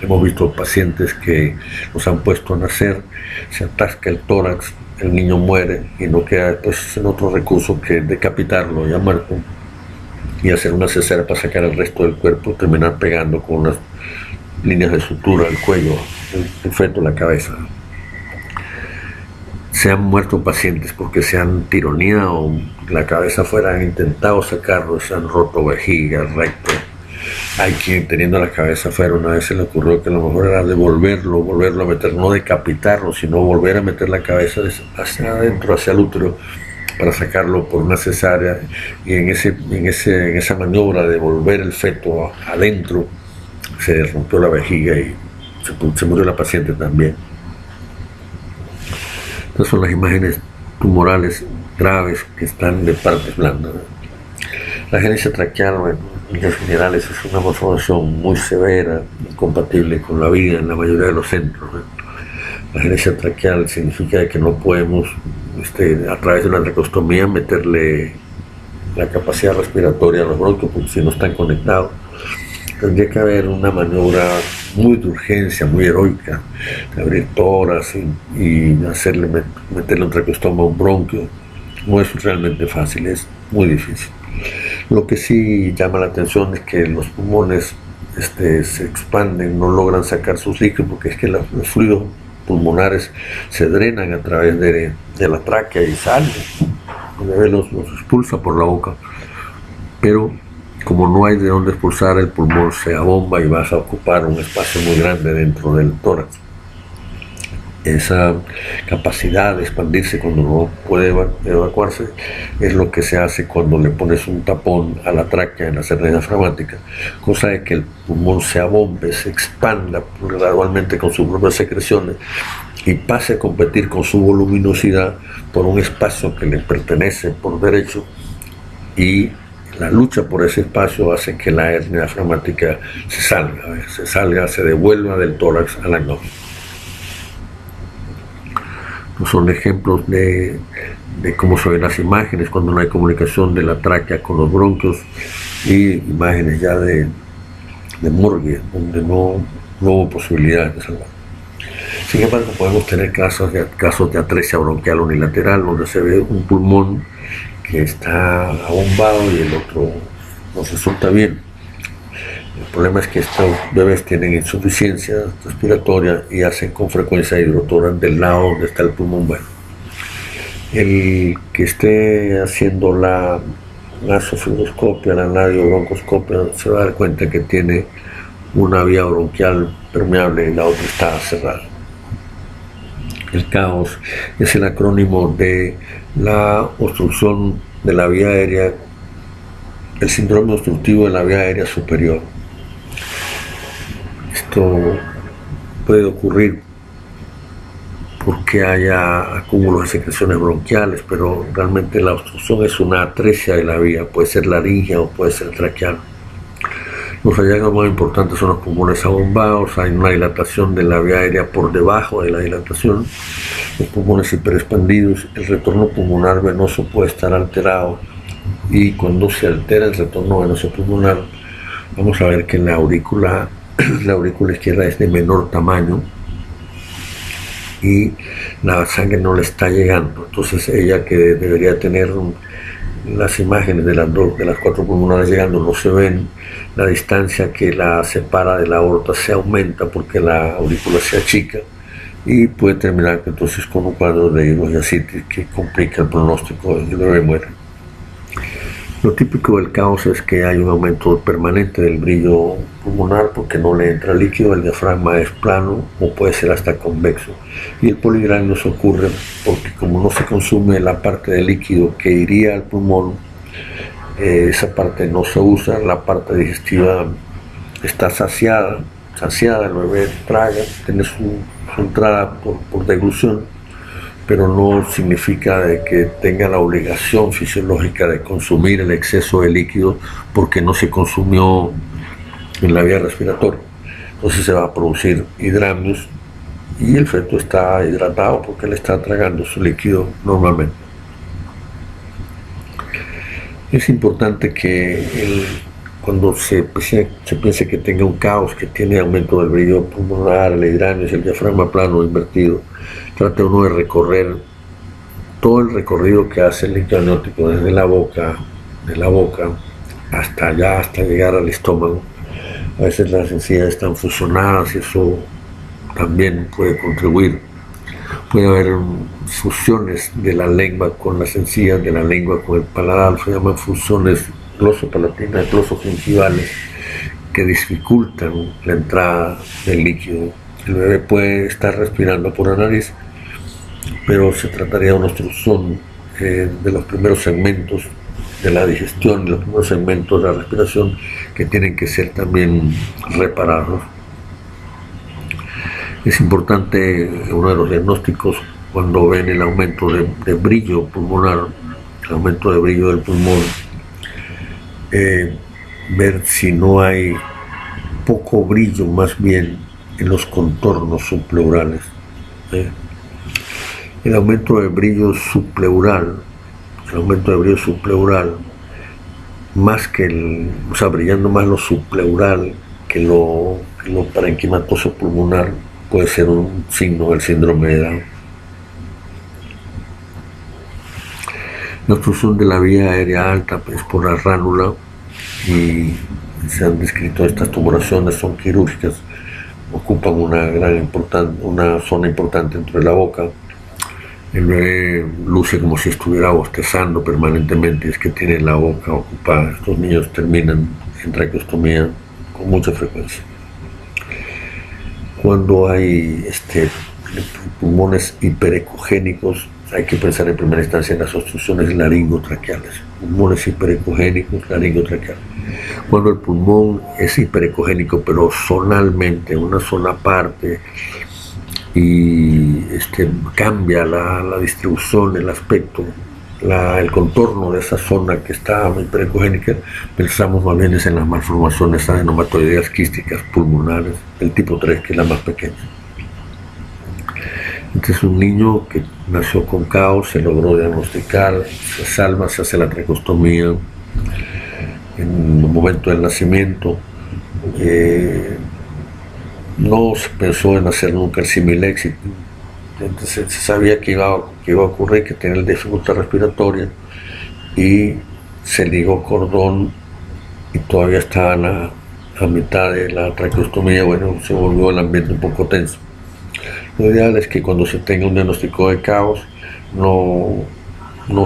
Hemos visto pacientes que los han puesto a nacer, se atasca el tórax, el niño muere y no queda después en otro recurso que decapitarlo ya muerto y hacer una cesárea para sacar el resto del cuerpo, terminar pegando con unas líneas de sutura al cuello, el feto, la cabeza. Se han muerto pacientes porque se han tironeado la cabeza afuera, han intentado sacarlo, se han roto vejiga, recto. Hay quien teniendo la cabeza afuera, una vez se le ocurrió que lo mejor era devolverlo, volverlo a meter, no decapitarlo, sino volver a meter la cabeza hacia adentro, hacia el útero, para sacarlo por una cesárea, y en esa maniobra de volver el feto adentro, se rompió la vejiga y se murió la paciente también. Estas son las imágenes tumorales graves que están de partes blandas. La agenesia traqueal, bueno, en líneas generales, es una malformación muy severa, incompatible con la vida en la mayoría de los centros. La agenesia traqueal significa que no podemos, a través de una traqueostomía, meterle la capacidad respiratoria a los bronquios, porque si no están conectados. Tendría que haber una maniobra muy de urgencia, muy heroica, de abrir tórax y meterle un traqueostoma a un bronquio. No es realmente fácil, es muy difícil. Lo que sí llama la atención es que los pulmones se expanden, no logran sacar sus líquidos, porque es que los fluidos pulmonares se drenan a través de la tráquea y salen. El bebé los expulsa por la boca, pero como no hay de dónde expulsar, el pulmón se abomba y vas a ocupar un espacio muy grande dentro del tórax. Esa capacidad de expandirse cuando no puede evacuarse es lo que se hace cuando le pones un tapón a la tráquea en la hernia diafragmática, cosa de que el pulmón se abombe, se expanda gradualmente con sus propias secreciones y pase a competir con su voluminosidad por un espacio que le pertenece por derecho, y la lucha por ese espacio hace que la hernia diafragmática se devuelva del tórax al abdomen. Son ejemplos de cómo se ven las imágenes cuando no hay comunicación de la tráquea con los bronquios, y imágenes ya de morgue, donde no hubo posibilidad de salvar. Sin embargo, podemos tener casos de atresia bronquial unilateral, donde se ve un pulmón que está abombado y el otro no resulta bien. El problema es que estos bebés tienen insuficiencia respiratoria y hacen con frecuencia hidrotórax del lado donde está el pulmón bueno. El que esté haciendo la nasofibroscopia, la nadiobroncoscopia, se va a dar cuenta que tiene una vía bronquial permeable y la otra está cerrada. El CAOS es el acrónimo de la obstrucción de la vía aérea, el síndrome obstructivo de la vía aérea superior. Esto puede ocurrir porque haya acúmulos de secreciones bronquiales, pero realmente la obstrucción es una atresia de la vía, puede ser laringea o puede ser traqueal. Los hallazgos más importantes son los pulmones abombados, hay una dilatación de la vía aérea por debajo de la dilatación, los pulmones hiperexpandidos, el retorno pulmonar venoso puede estar alterado, y cuando se altera el retorno venoso pulmonar, vamos a ver que la aurícula izquierda es de menor tamaño y la sangre no le está llegando. Entonces ella, que debería tener las imágenes de las 4 pulmonares llegando, no se ven, la distancia que la separa de la aorta se aumenta porque la aurícula se achica, y puede terminar entonces con un cuadro de hidrogiasitis que complica el pronóstico y el bebé muere. Lo típico del CAOS es que hay un aumento permanente del brillo pulmonar porque no le entra líquido, el diafragma es plano o puede ser hasta convexo, y el poligráneo se ocurre porque como no se consume la parte de líquido que iría al pulmón, esa parte no se usa, la parte digestiva está saciada, el bebé traga, tiene su entrada por deglución, pero no significa de que tenga la obligación fisiológica de consumir el exceso de líquido porque no se consumió en la vía respiratoria. Entonces se va a producir hidramios y el feto está hidratado porque le está tragando su líquido normalmente. Es importante que cuando se piense que tenga un CAOS, que tiene aumento del brillo pulmonar, el hidramio, el diafragma plano o invertido, trate uno de recorrer todo el recorrido que hace el líquido amniótico desde la boca, hasta allá, hasta llegar al estómago. A veces las encías están fusionadas y eso también puede contribuir. Puede haber fusiones de la lengua con las encías, de la lengua con el paladar, se llaman fusiones glosopalatinas, glosogingivales, que dificultan la entrada del líquido. El bebé puede estar respirando por la nariz, pero se trataría de una obstrucción de los primeros segmentos de la digestión, de los primeros segmentos de la respiración, que tienen que ser también reparados. Es importante uno de los diagnósticos cuando ven el aumento de brillo pulmonar, el aumento de brillo del pulmón, ver si no hay poco brillo más bien en los contornos subpleurales. El aumento de brillo subpleural, más que brillando más lo subpleural que lo parenquimatoso pulmonar, puede ser un signo del síndrome de Down. La obstrucción de la vía aérea alta es por la ránula, y se han descrito estas tumoraciones, son quirúrgicas, ocupan una zona importante dentro de la boca. El bebé luce como si estuviera bostezando permanentemente, es que tiene la boca ocupada. Estos niños terminan en traqueostomía con mucha frecuencia. Cuando hay pulmones hiperecogénicos, hay que pensar en primera instancia en las obstrucciones laringotraqueales. Pulmones hiperecogénicos, laringotraqueales. Cuando el pulmón es hiperecogénico, pero zonalmente, una sola parte, y cambia la distribución, el aspecto, el contorno de esa zona que está hiperecogénica, pensamos más bien en las malformaciones adenomatoideas quísticas pulmonares, el tipo 3, que es la más pequeña. Este es un niño que nació con caos, se logró diagnosticar, se salva, se hace la traqueostomía en el momento del nacimiento. No se pensó en hacer nunca el Similexit, entonces se sabía que iba a ocurrir, que tenía dificultad respiratoria, y se ligó cordón y todavía estaban a mitad de la traqueostomía. Bueno, se volvió el ambiente un poco tenso. Lo ideal es que cuando se tenga un diagnóstico de caos no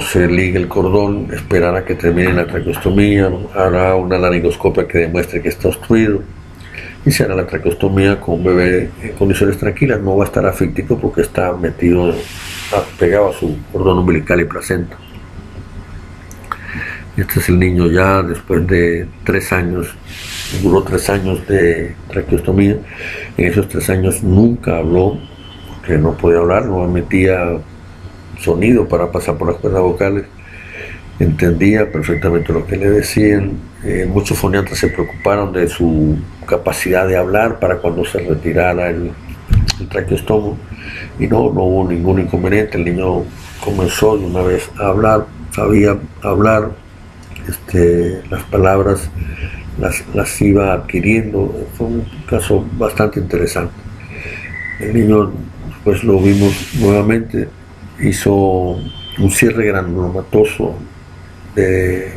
se ligue el cordón, esperar a que termine la traqueostomía, hará una laringoscopia que demuestre que está obstruido y se hará la traqueostomía con un bebé en condiciones tranquilas. No va a estar asfíctico porque está metido, pegado a su cordón umbilical y placenta. Este es el niño ya después de 3 años, duró 3 años de traqueostomía. En esos 3 años nunca habló, porque no podía hablar, no emitía sonido para pasar por las cuerdas vocales, entendía perfectamente lo que le decían. Muchos foniatras se preocuparon de su capacidad de hablar para cuando se retirara el traqueostomo, y no hubo ningún inconveniente. El niño comenzó de una vez a hablar, sabía hablar, las palabras las iba adquiriendo. Fue un caso bastante interesante. El niño, pues lo vimos nuevamente, hizo un cierre granulomatoso de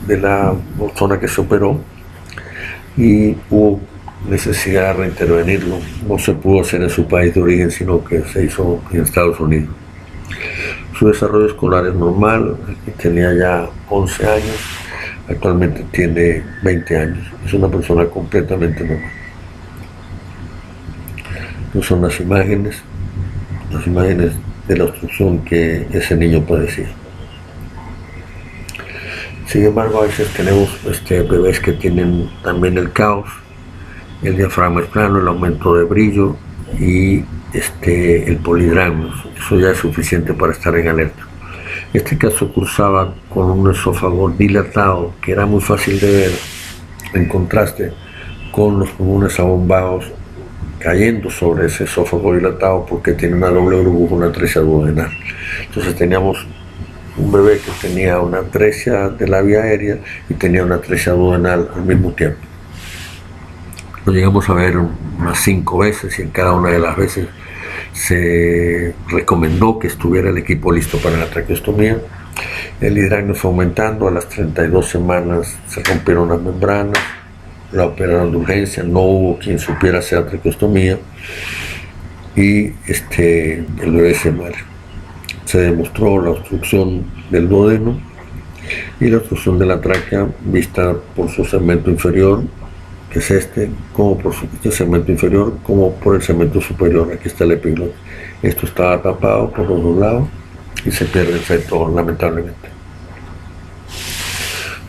la zona que se operó y hubo necesidad de reintervenirlo. No se pudo hacer en su país de origen, sino que se hizo en Estados Unidos. Su desarrollo escolar es normal, tenía ya 11 años, actualmente tiene 20 años, es una persona completamente normal. No son las imágenes de la obstrucción que ese niño padecía. Sin embargo, a veces tenemos bebés que tienen también el caos, el diafragma es plano, el aumento de brillo y el polidragma. Eso ya es suficiente para estar en alerta. Este caso cursaba con un esófago dilatado que era muy fácil de ver, en contraste con los pulmones abombados cayendo sobre ese esófago dilatado, porque tiene una doble burbuja, una atresia duodenal. Entonces teníamos un bebé que tenía una atresia de la vía aérea y tenía una atresia duodenal al mismo tiempo. Lo llegamos a ver unas 5 veces y en cada una de las veces se recomendó que estuviera el equipo listo para la traqueostomía. El hidranio fue aumentando, a las 32 semanas se rompieron las membranas, la operaron de urgencia, no hubo quien supiera hacer la traqueostomía y el bebé se muere. Se demostró la obstrucción del duodeno y la obstrucción de la tráquea vista por su segmento inferior, que es como por su segmento inferior, como por el segmento superior. Aquí está el epiglotis. Esto estaba tapado por los 2 lados y se pierde el feto, lamentablemente.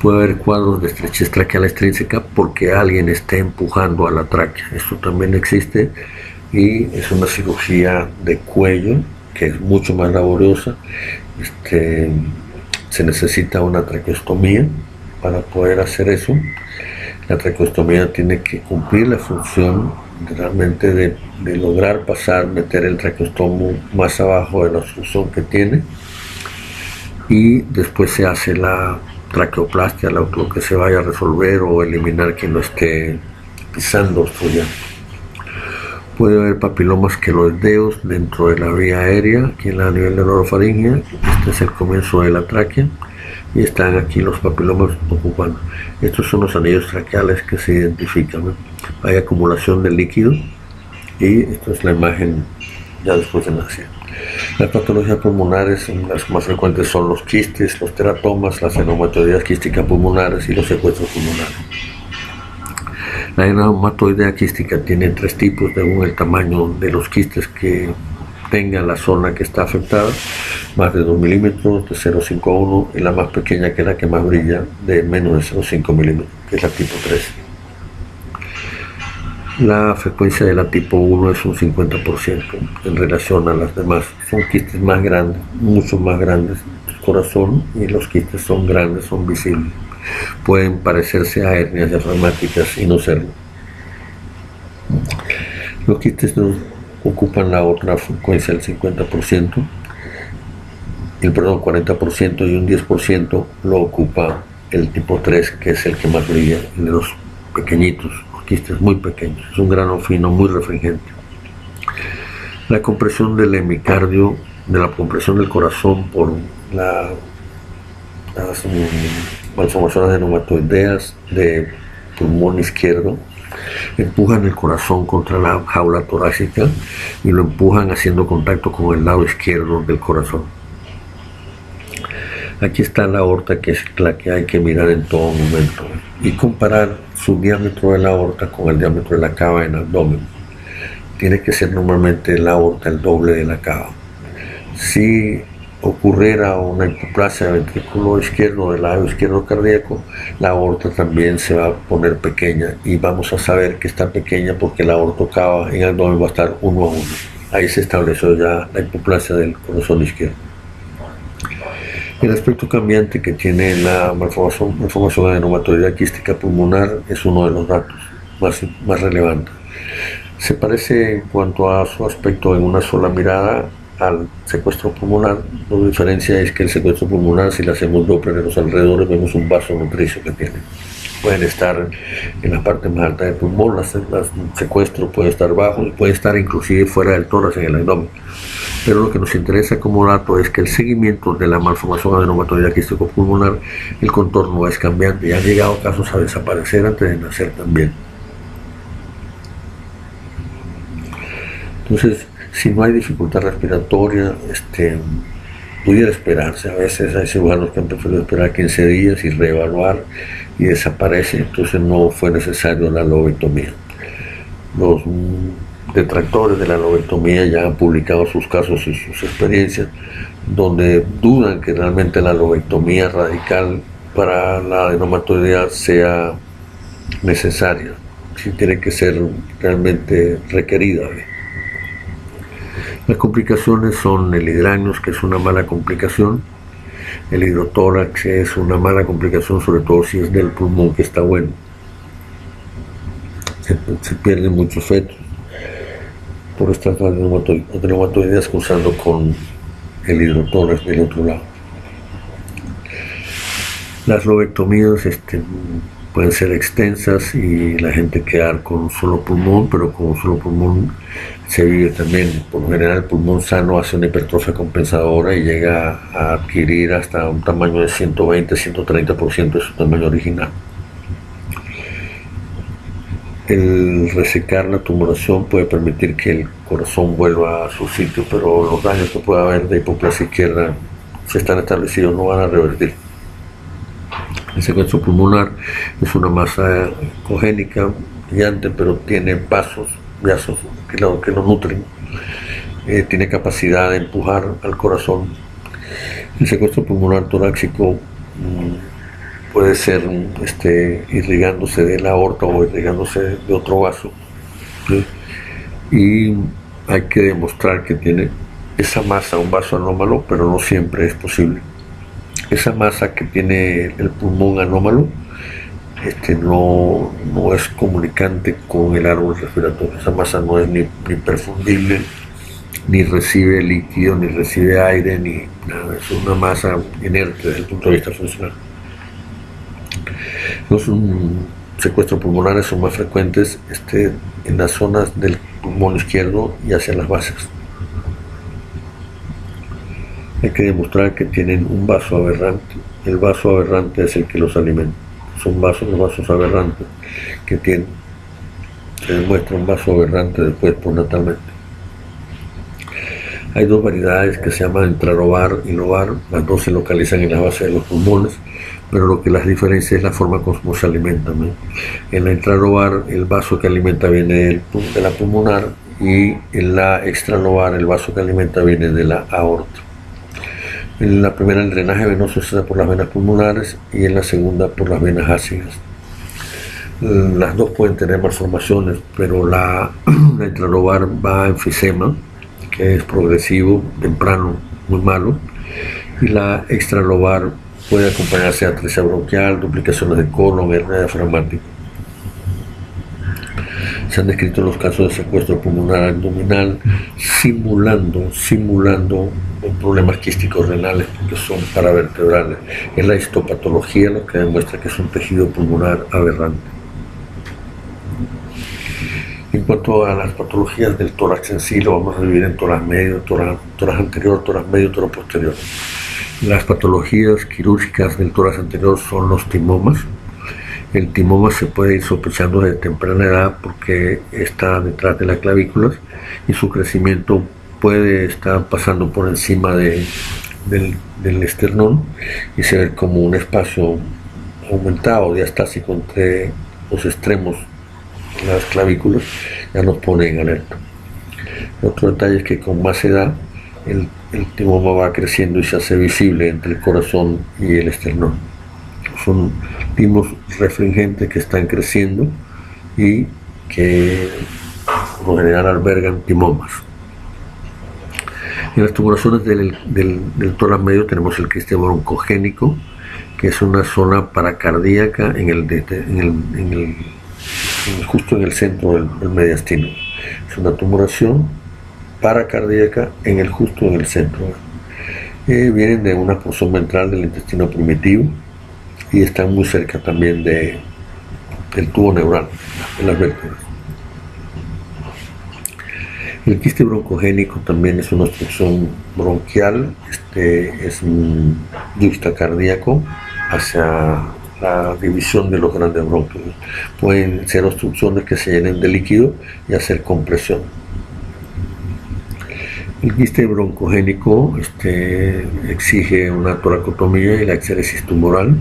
Puede haber cuadros de estrechez traqueal extrínseca porque alguien esté empujando a la tráquea. Esto también existe y es una cirugía de cuello que es mucho más laboriosa. Se necesita una traqueostomía para poder hacer eso. La traqueostomía tiene que cumplir la función realmente de lograr meter el traqueostomo más abajo de la obstrucción que tiene, y después se hace la traqueoplastia, lo que se vaya a resolver o eliminar quien lo esté pisando, obstruyendo. Puede haber papilomas queloideos dentro de la vía aérea, aquí a nivel de la orofaringe. Este es el comienzo de la tráquea y están aquí los papilomas ocupando. Estos son los anillos traqueales que se identifican, ¿no? Hay acumulación de líquido y esta es la imagen ya después de nacer. Las patologías pulmonares, las más frecuentes son los quistes, los teratomas, las reumatoideas quísticas pulmonares y los secuestros pulmonares. La reumatoidea quística tiene 3 tipos según el tamaño de los quistes que tenga la zona que está afectada: más de 2 milímetros, de 0,5 a 1, y la más pequeña, que es la que más brilla, de menos de 0,5 milímetros, que es la tipo 3. La frecuencia de la tipo 1 es un 50% en relación a las demás. Son quistes más grandes, mucho más grandes del corazón, y los quistes son grandes, son visibles. Pueden parecerse a hernias diafragmáticas y no serlo. Los quistes ocupan la otra frecuencia del 50%, el 40%, y un 10% lo ocupa el tipo 3, que es el que más brilla, el de los pequeñitos, los quistes muy pequeños. Es un grano fino muy refringente. La compresión del hemicardio, de la compresión del corazón por las malformaciones de neumatoideas de pulmón izquierdo, empujan el corazón contra la jaula torácica y lo empujan haciendo contacto con el lado izquierdo del corazón. Aquí está la aorta, que es la que hay que mirar en todo momento, y comparar su diámetro de la aorta con el diámetro de la cava en abdomen. Tiene que ser normalmente la aorta el doble de la cava. Si ocurriera una hipoplasia del ventrículo izquierdo, del lado izquierdo cardíaco, la aorta también se va a poner pequeña, y vamos a saber que está pequeña porque la aorta cava en abdomen va a estar 1 a 1. Ahí se estableció ya la hipoplasia del corazón izquierdo. El aspecto cambiante que tiene la malformación de neumatoidea quística pulmonar es uno de los datos más relevantes. Se parece en cuanto a su aspecto en una sola mirada al secuestro pulmonar. La diferencia es que el secuestro pulmonar, si le hacemos Doppler en los alrededores, vemos un vaso nutricio que tiene. Pueden estar en la parte más alta del pulmón, el secuestro puede estar bajo y puede estar inclusive fuera del tórax, en el abdomen. Pero lo que nos interesa como dato es que el seguimiento de la malformación de neumatoidea quística pulmonar, el contorno es cambiante y han llegado casos a desaparecer antes de nacer también. Entonces, si no hay dificultad respiratoria, pudiera esperarse. A veces hay cirujanos que han preferido esperar 15 días y reevaluar, y desaparece, entonces no fue necesario la lobectomía. Los detractores de la lobectomía ya han publicado sus casos y sus experiencias, donde dudan que realmente la lobectomía radical para la neumatoidea sea necesaria, si tiene que ser realmente requerida. Las complicaciones son el hidranios, que es una mala complicación, el hidrotórax, que es una mala complicación, sobre todo si es del pulmón, que está bueno. Se pierden muchos fetos por estas neumatoideas cruzando con el hidrotórax del otro lado. Las lobectomías pueden ser extensas y la gente quedar con un solo pulmón, pero con un solo pulmón se vive también. Por lo general, el pulmón sano hace una hipertrofia compensadora y llega a adquirir hasta un tamaño de 120-130% de su tamaño original. El resecar la tumoración puede permitir que el corazón vuelva a su sitio, pero los daños que pueda haber de hipoplasia izquierda, si están establecidos, no van a revertir. El secuestro pulmonar es una masa ecogénica, brillante, pero tiene vasos que lo nutren, tiene capacidad de empujar al corazón. El secuestro pulmonar torácico puede ser irrigándose de la aorta o irrigándose de otro vaso, ¿sí? Y hay que demostrar que tiene esa masa, un vaso anómalo, pero no siempre es posible. Esa masa que tiene el pulmón anómalo no es comunicante con el árbol respiratorio. Esa masa no es ni perfundible, ni recibe líquido, ni recibe aire, ni nada. Es una masa inerte desde el punto de vista funcional. Los secuestros pulmonares son más frecuentes en las zonas del pulmón izquierdo y hacia las bases. Hay que demostrar que tienen un vaso aberrante. El vaso aberrante es el que los alimenta. Son los vasos aberrantes que tienen. Se demuestra un vaso aberrante después postnatalmente. Hay dos variedades que se llaman intralobar y lobar. Las dos se localizan en la base de los pulmones, pero lo que las diferencia es la forma como se alimentan, ¿no? En la intralobar, el vaso que alimenta viene de la pulmonar, y en la extralobar, el vaso que alimenta viene de la aorta. En la primera, el drenaje venoso se da por las venas pulmonares, y en la segunda por las venas ácidas. Las dos pueden tener malformaciones, pero la intralobar va a enfisema, que es progresivo, temprano, muy malo, y la extralobar puede acompañarse de atresia bronquial, duplicaciones de colon, hernia diafragmática. Se han descrito los casos de secuestro pulmonar abdominal simulando problemas quísticos renales que son paravertebrales. Es la histopatología lo que demuestra que es un tejido pulmonar aberrante. En cuanto a las patologías del tórax en sí, lo vamos a dividir en tórax medio, tórax anterior, tórax medio, tórax posterior. Las patologías quirúrgicas del tórax anterior son los timomas. El timoma se puede ir sospechando desde temprana edad porque está detrás de las clavículas y su crecimiento puede estar pasando por encima del esternón y se ve como un espacio aumentado, diastásico entre los extremos de las clavículas, ya nos pone en alerta. Otro detalle es que con más edad el timoma va creciendo y se hace visible entre el corazón y el esternón. Son timos refringentes que están creciendo y que por lo general albergan timomas. En las tumoraciones del tórax medio tenemos el quiste broncogénico, que es una zona paracardíaca justo en el centro del mediastino. Es una tumoración paracardíaca justo en el centro. Vienen de una porción ventral del intestino primitivo y están muy cerca también del tubo neural, de las vértebras. El quiste broncogénico también es una obstrucción bronquial, es un yuxtacardíaco hacia la división de los grandes bronquios. Pueden ser obstrucciones que se llenen de líquido y hacer compresión. El quiste broncogénico exige una toracotomía y la exéresis tumoral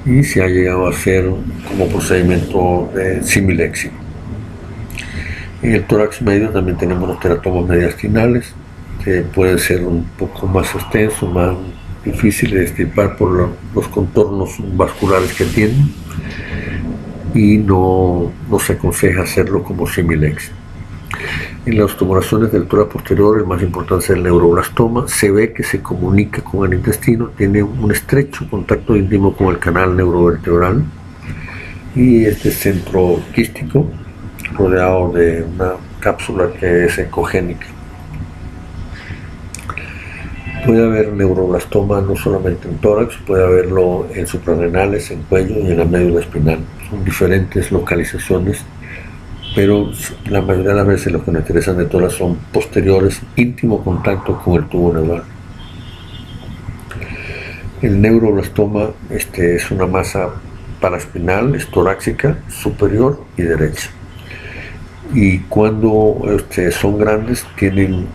y se ha llegado a hacer como procedimiento de similexia. En el tórax medio también tenemos los teratomas mediastinales, que pueden ser un poco más extensos, más difíciles de extirpar por los contornos vasculares que tienen y no se aconseja hacerlo como similexia. En las tumoraciones del tórax posterior, el más importante es el neuroblastoma, se ve que se comunica con el intestino, tiene un estrecho contacto íntimo con el canal neurovertebral y este centro quístico rodeado de una cápsula que es ecogénica. Puede haber neuroblastoma no solamente en tórax, puede haberlo en suprarrenales, en cuello y en la médula espinal. Son diferentes localizaciones, pero la mayoría de las veces los que nos interesan de tórax son posteriores, íntimo contacto con el tubo neural. El neuroblastoma es una masa paraespinal, es torácica, superior y derecha. Y cuando son grandes tienen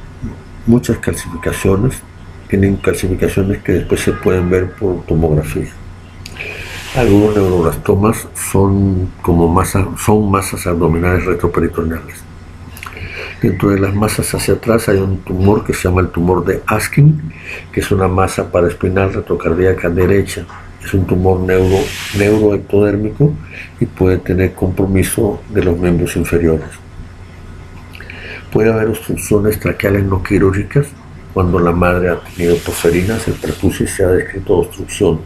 muchas calcificaciones, que después se pueden ver por tomografía. Algunos neuroblastomas son masas abdominales retroperitoneales. Dentro de las masas hacia atrás hay un tumor que se llama el tumor de Askin, que es una masa paraespinal retrocardíaca derecha. Es un tumor neuroectodérmico y puede tener compromiso de los miembros inferiores. Puede haber obstrucciones traqueales no quirúrgicas cuando la madre ha tenido tosferinas, el prepucio, se ha descrito obstrucción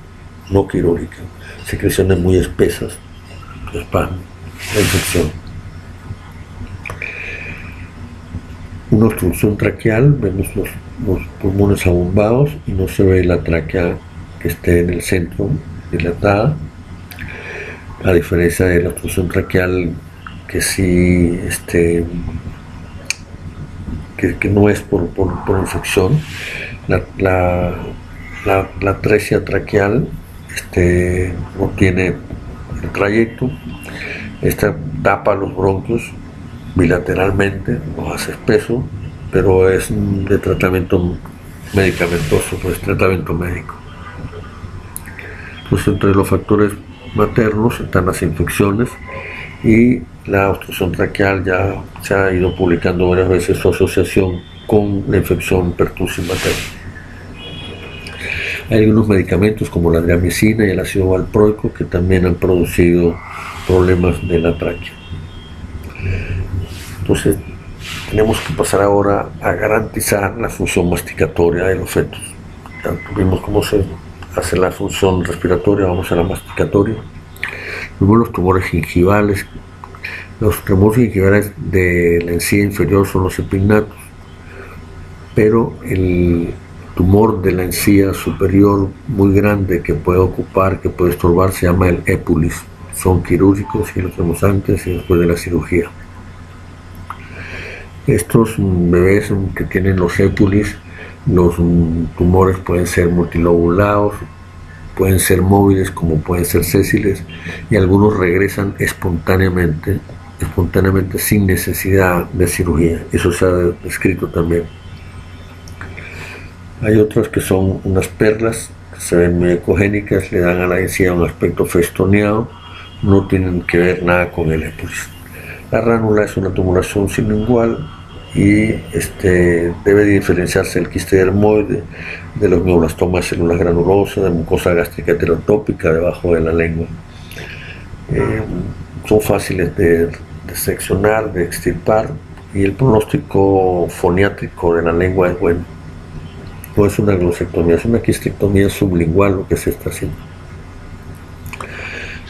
no quirúrgica, secreciones muy espesas, spam, la infección. Una obstrucción traqueal, vemos los pulmones abombados y no se ve la tráquea que esté en el centro dilatada, a diferencia de la obstrucción traqueal que sí que no es por infección. La atresia traqueal no tiene el trayecto, esta tapa los bronquios bilateralmente, los hace espeso, pero es de tratamiento medicamentoso, pues tratamiento médico. Entonces, entre los factores maternos están las infecciones y la obstrucción traqueal. Ya se ha ido publicando varias veces su asociación con la infección pertussis materna. Hay algunos medicamentos como la driamicina y el ácido valproico que también han producido problemas de la tráquea. Entonces, tenemos que pasar ahora a garantizar la función masticatoria de los fetos. Ya vimos cómo se hace la función respiratoria, vamos a la masticatoria. Vimos los tumores gingivales, Los tumores gingivales de la encía inferior son los epignatos, pero el tumor de la encía superior muy grande que puede ocupar, que puede estorbar, se llama el épulis. Son quirúrgicos y lo tenemos antes y después de la cirugía. Estos bebés que tienen los épulis, los tumores pueden ser multilobulados, pueden ser móviles como pueden ser sésiles, y algunos regresan espontáneamente sin necesidad de cirugía. Eso se ha descrito también. Hay otras que son unas perlas, que se ven muy ecogénicas, le dan a la encía un aspecto festoneado, no tienen que ver nada con el épulis. La ránula es una tumoración sublingual y debe diferenciarse el quiste dermoide de los neoblastomas de células granulosas, de mucosa gástrica heterotópica debajo de la lengua. Son fáciles de seccionar, de extirpar, y el pronóstico foniátrico de la lengua es bueno. No es una glosectomía, es una quistectomía sublingual lo que se está haciendo.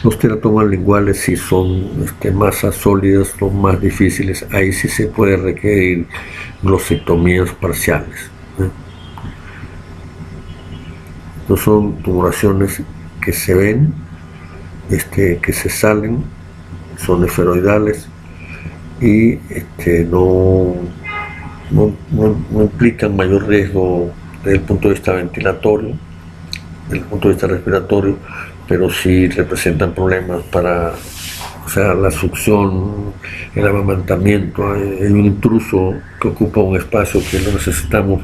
Los teratomas linguales sí son masas sólidas, son más difíciles, ahí sí se puede requerir glosectomías parciales. No son tumoraciones que se ven, que se salen, son esferoidales y no implican mayor riesgo desde el punto de vista ventilatorio, desde el punto de vista respiratorio, pero sí representan problemas para, la succión, el amamantamiento. Hay un intruso que ocupa un espacio que lo necesitamos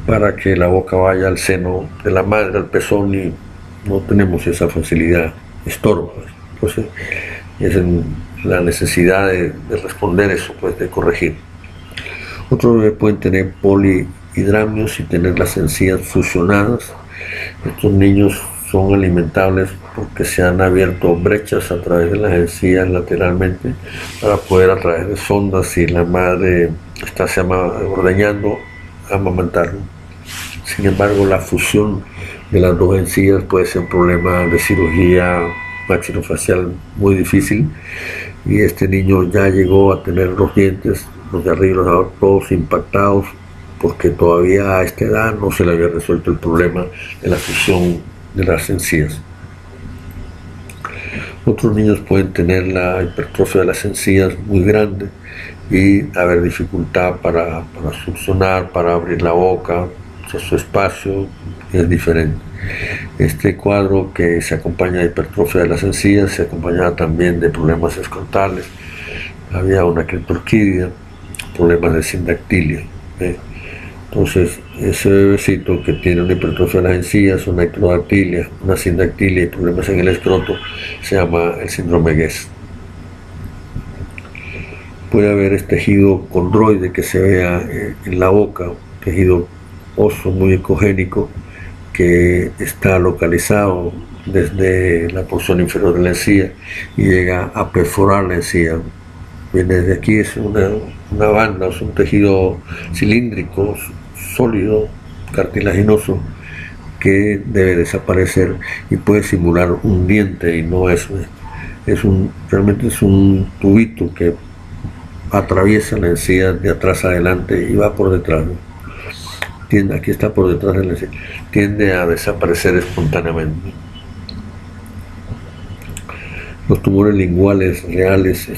para que la boca vaya al seno de la madre, al pezón, y no tenemos esa facilidad, estorba. Entonces, es la necesidad de responder eso, pues, de corregir. Otros bebés pueden tener polihidramios y tener las encías fusionadas. Estos niños son alimentables porque se han abierto brechas a través de las encías lateralmente para poder, a través de sondas, si la madre está ordeñando, amamantarlo. Sin embargo, la fusión de las dos encías puede ser un problema de cirugía maxilofacial muy difícil, y este niño ya llegó a tener los dientes, los de arriba y los de abajo, todos impactados, porque todavía a esta edad no se le había resuelto el problema de la fusión de las encías. Otros niños pueden tener la hipertrofia de las encías muy grande y haber dificultad para succionar, para abrir la boca, su espacio es diferente. Este cuadro, que se acompaña de hipertrofia de las encías, se acompañaba también de problemas escrotales, había una criptorquidia, problemas de sindactilia. Entonces, ese bebecito que tiene una hipertrofia de las encías, una ectrodactilia, una sindactilia y problemas en el escroto, se llama el síndrome Guest. Puede haber tejido condroide que se vea en la boca, tejido óseo muy ecogénico que está localizado desde la porción inferior de la encía y llega a perforar la encía. Viene desde aquí, es una banda, es un tejido cilíndrico, sólido, cartilaginoso, que debe desaparecer y puede simular un diente, y no es realmente es un tubito que atraviesa la encía de atrás adelante y va por detrás. Aquí está por detrás de la encía, tiende a desaparecer espontáneamente. Los tumores linguales reales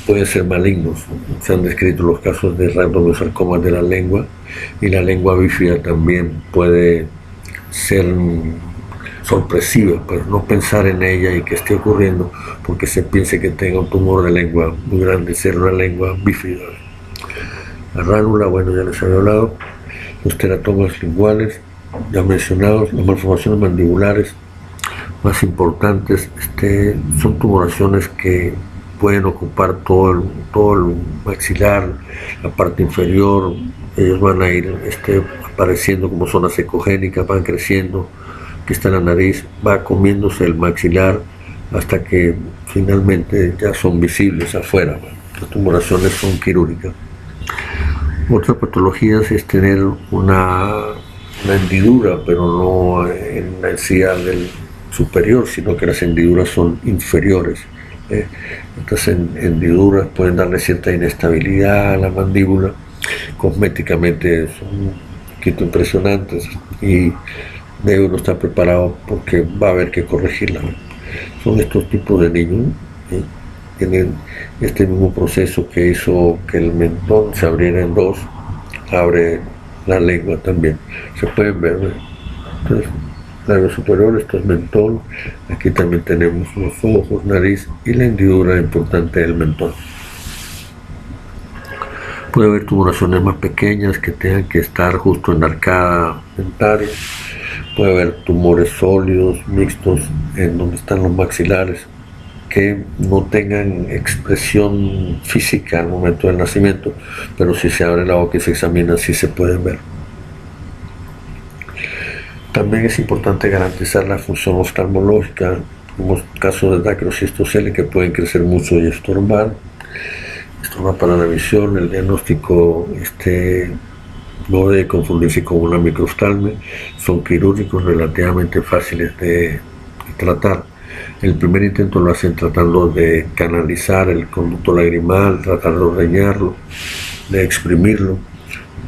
pueden ser malignos. Se han descrito los casos de rhabdomyosarcomas de la lengua, y la lengua bífida también puede ser sorpresiva, pero no pensar en ella y que esté ocurriendo porque se piense que tenga un tumor de lengua muy grande, ser una lengua bífida. La ránula, bueno, ya les había hablado. Los teratomas linguales, ya mencionados. Las malformaciones mandibulares más importantes son tumoraciones que pueden ocupar todo el maxilar, la parte inferior. Ellos van a ir apareciendo como zonas ecogénicas, van creciendo. Aquí está la nariz, va comiéndose el maxilar hasta que finalmente ya son visibles afuera. Las tumoraciones son quirúrgicas. Otras patologías es tener una hendidura, pero no en la encía del superior, sino que las hendiduras son inferiores. Estas hendiduras pueden darle cierta inestabilidad a la mandíbula. Cosméticamente son un poquito impresionantes y debe uno estar preparado porque va a haber que corregirlas. Son estos tipos de niños, ¿sí? Tienen este mismo proceso que hizo que el mentón se abriera en dos, abre la lengua también. Se pueden ver, ¿no? Entonces, labio superior, esto es mentón, aquí también tenemos los ojos, nariz y la hendidura importante del mentón. Puede haber tumoraciones más pequeñas que tengan que estar justo en la arcada dentaria. Puede haber tumores sólidos, mixtos, en donde están los maxilares, que no tengan expresión física al momento del nacimiento, pero si se abre la boca y se examina, sí se pueden ver. También es importante garantizar la función oftalmológica, como casos de dacrocistocele que pueden crecer mucho y estorbar para la visión. El diagnóstico no debe confundirse con una microftalmia, son quirúrgicos relativamente fáciles de tratar. El primer intento lo hacen tratando de canalizar el conducto lagrimal, tratando de dañarlo, de exprimirlo,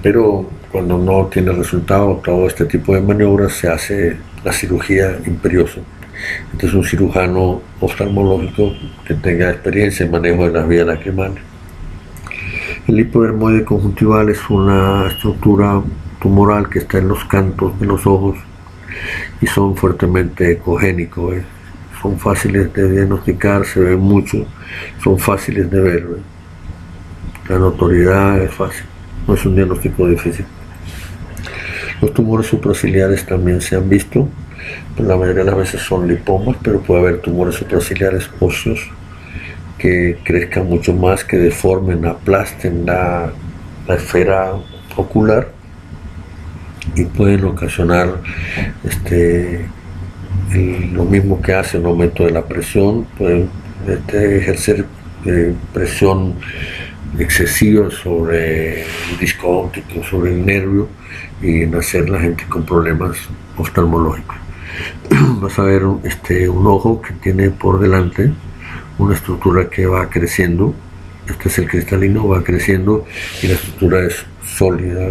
pero cuando no tiene resultado todo este tipo de maniobras se hace la cirugía imperiosa. Entonces un cirujano oftalmológico que tenga experiencia en manejo de las vías lacrimales. El hipodermoide conjuntival es una estructura tumoral que está en los cantos de los ojos y son fuertemente ecogénicos. Son fáciles de diagnosticar, se ven mucho, son fáciles de ver. La notoriedad es fácil, no es un diagnóstico difícil. Los tumores supraciliares también se han visto, la mayoría de las veces son lipomas, pero puede haber tumores supraciliares óseos que crezcan mucho más, que deformen, aplasten la esfera ocular y pueden ocasionar lo mismo que hace un aumento de la presión, pueden ejercer presión excesiva sobre el disco óptico, sobre el nervio y nacer la gente con problemas oftalmológicos. Vas a ver un ojo que tiene por delante una estructura que va creciendo, este es el cristalino, va creciendo y la estructura es sólida.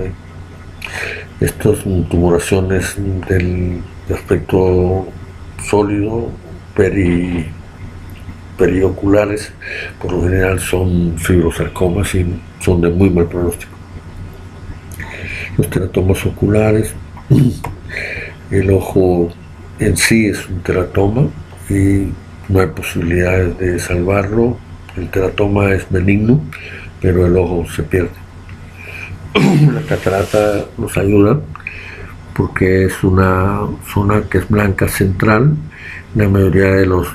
Estas tumoraciones del aspecto sólido, perioculares, por lo general son fibrosarcomas y son de muy mal pronóstico. Los teratomas oculares, el ojo en sí es un teratoma y no hay posibilidades de salvarlo. El teratoma es benigno, pero el ojo se pierde. La catarata nos ayuda porque es una zona que es blanca central. La mayoría de los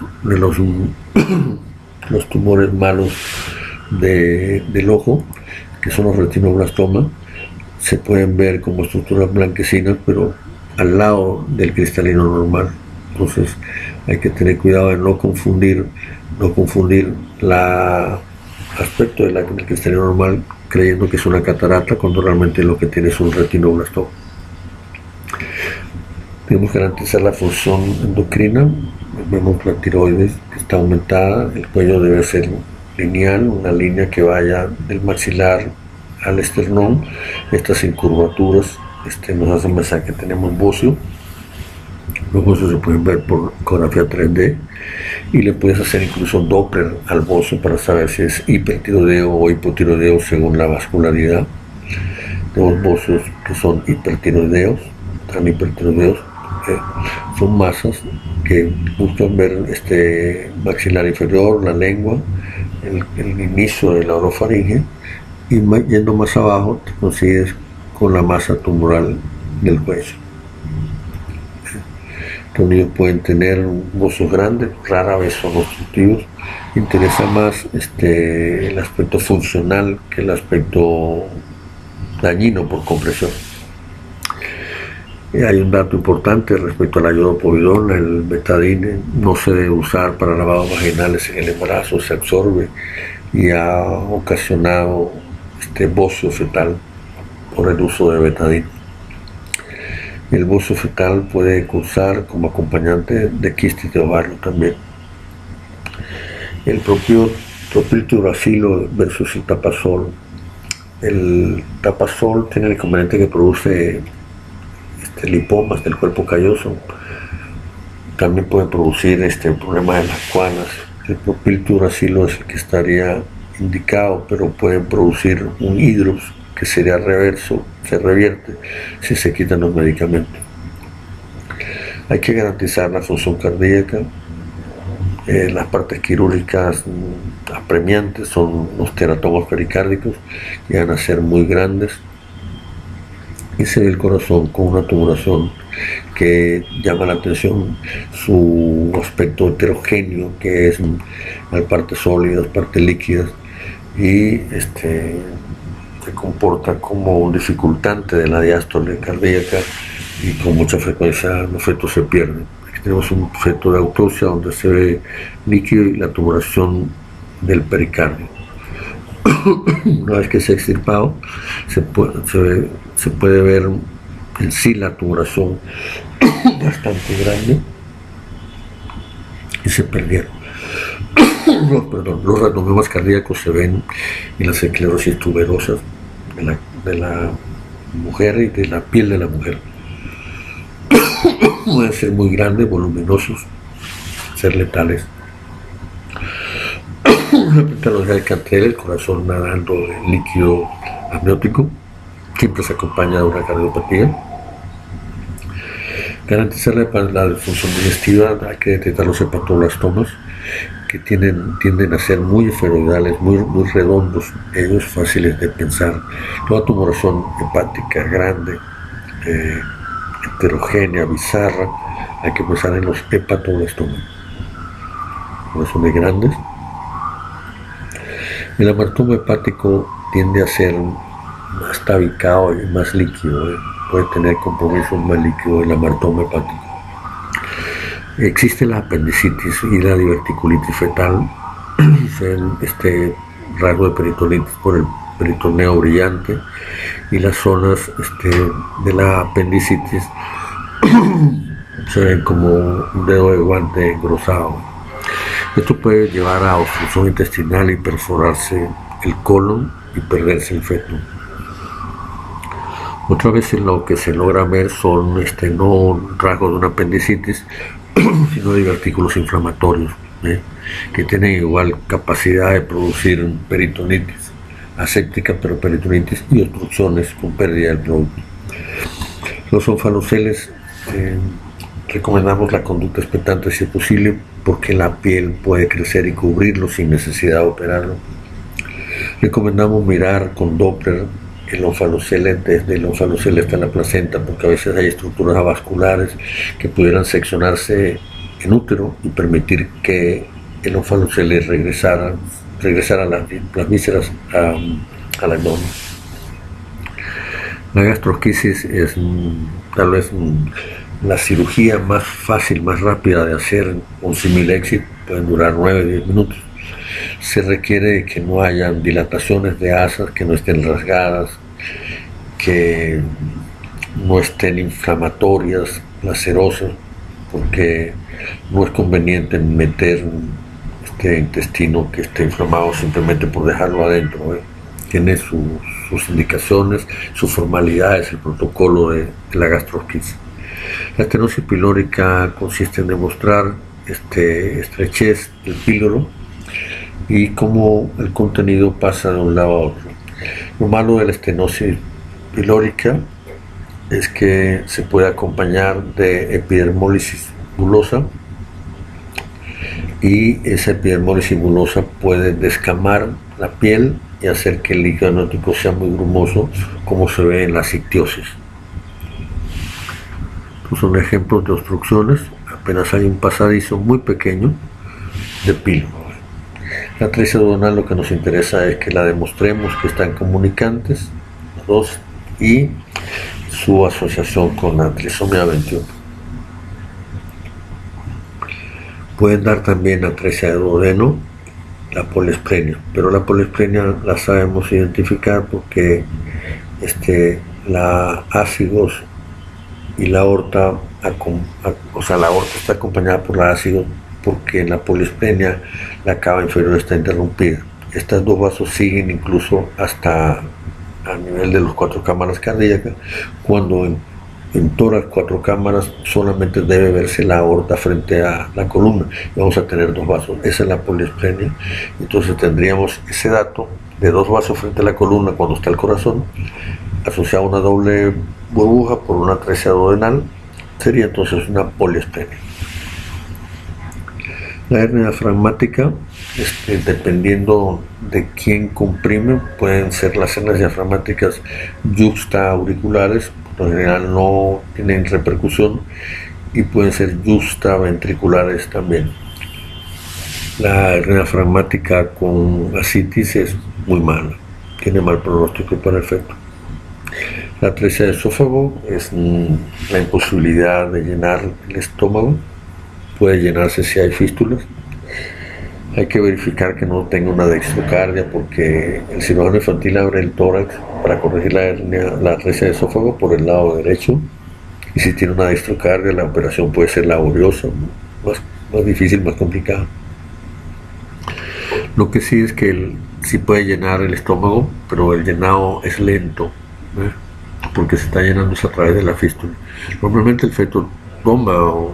tumores malos del ojo, que son los retinoblastomas, se pueden ver como estructuras blanquecinas, pero al lado del cristalino normal. Entonces hay que tener cuidado de no confundir el aspecto del cristalino normal creyendo que es una catarata cuando realmente lo que tiene es un retinoblastoma. Debemos garantizar la función endocrina. Vemos la tiroides que está aumentada, el cuello debe ser lineal, una línea que vaya del maxilar al esternón. Estas sin curvaturas nos hacen pensar que tenemos bocio. Los bocios se pueden ver por ecografía 3D y le puedes hacer incluso Doppler al bocio para saber si es hipertiroideo o hipotiroideo según la vascularidad. Tenemos bocios que son hipertiroideos, tan hipertiroideos, son masas que buscan ver maxilar inferior, la lengua, el inicio de la orofaringe, y yendo más abajo te consigues con la masa tumoral del cuello. Los niños pueden tener bocios grandes, rara vez son obstructivos. Interesa más el aspecto funcional que el aspecto dañino por compresión. Hay un dato importante respecto a la iodopovidona. El betadine no se debe usar para lavados vaginales en el embarazo, se absorbe y ha ocasionado bocio fetal por el uso de betadine. El bocio fetal puede cursar como acompañante de quistes de ovario también. el propio propiltiuracilo versus el tapazol. El tapazol tiene el inconveniente que produce lipomas del cuerpo calloso. También puede producir problema de las cuanas. El propiltiuracilo es el que estaría indicado, pero puede producir un hidrops que sería reverso, se revierte si se quitan los medicamentos. Hay que garantizar la función cardíaca. Las partes quirúrgicas apremiantes son los teratomas pericárdicos, que van a ser muy grandes, y se ve el corazón con una tumoración que llama la atención, su aspecto heterogéneo, que es hay partes sólidas, partes líquidas, y se comporta como un dificultante de la diástole cardíaca, y con mucha frecuencia los fetos se pierden. Aquí tenemos un feto de autopsia donde se ve líquido y la tumoración del pericardio. Una vez que se ha extirpado, se puede ver en sí la tumoración bastante grande, y se perdieron. Los radiomemas cardíacos se ven en las esclerosis tuberosas de la mujer y de la piel de la mujer. Pueden ser muy grandes, voluminosos, ser letales. La patología del cantel, el corazón nadando en líquido amniótico, siempre se acompaña de una cardiopatía. Garantizar la función digestiva, hay que detectar los hepatoblastomas, que tienden a ser muy esferoidales, muy redondos, ellos fáciles de pensar. Toda tumoración hepática grande, heterogénea, bizarra, hay que pensar en los hepatoblastomas. Tumoraciones grandes. El amartoma hepático tiende a ser más tabicado y más líquido, puede tener compromiso más líquido el amartoma hepático. Existe la apendicitis y la diverticulitis fetal, rasgo de peritonitis por el peritoneo brillante, y las zonas de la apendicitis se ven como un dedo de guante engrosado. Esto puede llevar a obstrucción intestinal y perforarse el colon y perderse el feto. Otra vez lo que se logra ver son no rasgos de una apendicitis, sino divertículos inflamatorios, que tienen igual capacidad de producir peritonitis aséptica, pero peritonitis y obstrucciones con pérdida del producto. Los onfaloceles, recomendamos la conducta expectante si es posible, porque la piel puede crecer y cubrirlo sin necesidad de operarlo. Recomendamos mirar con Doppler el onfalocele, desde el onfalocele hasta la placenta, porque a veces hay estructuras avasculares que pudieran seccionarse en útero y permitir que el onfalocele regresara las vísceras al abdomen. La gastrosquisis es tal vez la cirugía más fácil, más rápida de hacer, con símil éxito, pueden durar 9-10 minutos. Se requiere que no hayan dilataciones de asas, que no estén rasgadas, que no estén inflamatorias, lacerosas, porque no es conveniente meter este intestino que esté inflamado simplemente por dejarlo adentro. Tiene sus indicaciones, sus formalidades, el protocolo de la gastrosquisis. La estenosis pilórica consiste en demostrar estrechez del píloro y cómo el contenido pasa de un lado a otro. Lo malo de la estenosis pilórica es que se puede acompañar de epidermólisis bulosa, y esa epidermólisis bulosa puede descamar la piel y hacer que el líquido amniótico sea muy grumoso, como se ve en la ictiosis. Estos son ejemplos de obstrucciones. Apenas hay un pasadizo muy pequeño de píloro. La atresia duodenal, lo que nos interesa es que la demostremos que están comunicantes los dos, y su asociación con la trisomía 21. Pueden dar también atresia de duodeno, la poliesplenia, pero la poliesplenia la sabemos identificar porque la ácidos y la aorta, la aorta está acompañada por la ácido porque en la poliesplenia la cava inferior está interrumpida. Estos dos vasos siguen incluso hasta a nivel de las 4 cámaras cardíacas, cuando en tórax 4 cámaras solamente debe verse la aorta frente a la columna. Vamos a tener 2 vasos, esa es la poliesplenia. Entonces tendríamos ese dato de 2 vasos frente a la columna cuando está el corazón, asociado a una doble burbuja por una atresia duodenal, sería entonces una poliesplenia. La hernia diafragmática, dependiendo de quién comprime, pueden ser las hernias diafragmáticas yuxta-auriculares, por lo general no tienen repercusión, y pueden ser yuxta-ventriculares también. La hernia diafragmática con ascitis es muy mala, tiene mal pronóstico y perfecto. La atresia de esófago es la imposibilidad de llenar el estómago, puede llenarse si hay fístulas. Hay que verificar que no tenga una dextrocardia, porque el cirujano infantil abre el tórax para corregir la hernia, la atresia de esófago por el lado derecho, y si tiene una dextrocardia la operación puede ser laboriosa, más difícil, más complicada. Lo que sí es que sí puede llenar el estómago, pero el llenado es lento, porque se está llenando a través de la fístula. Normalmente el feto toma un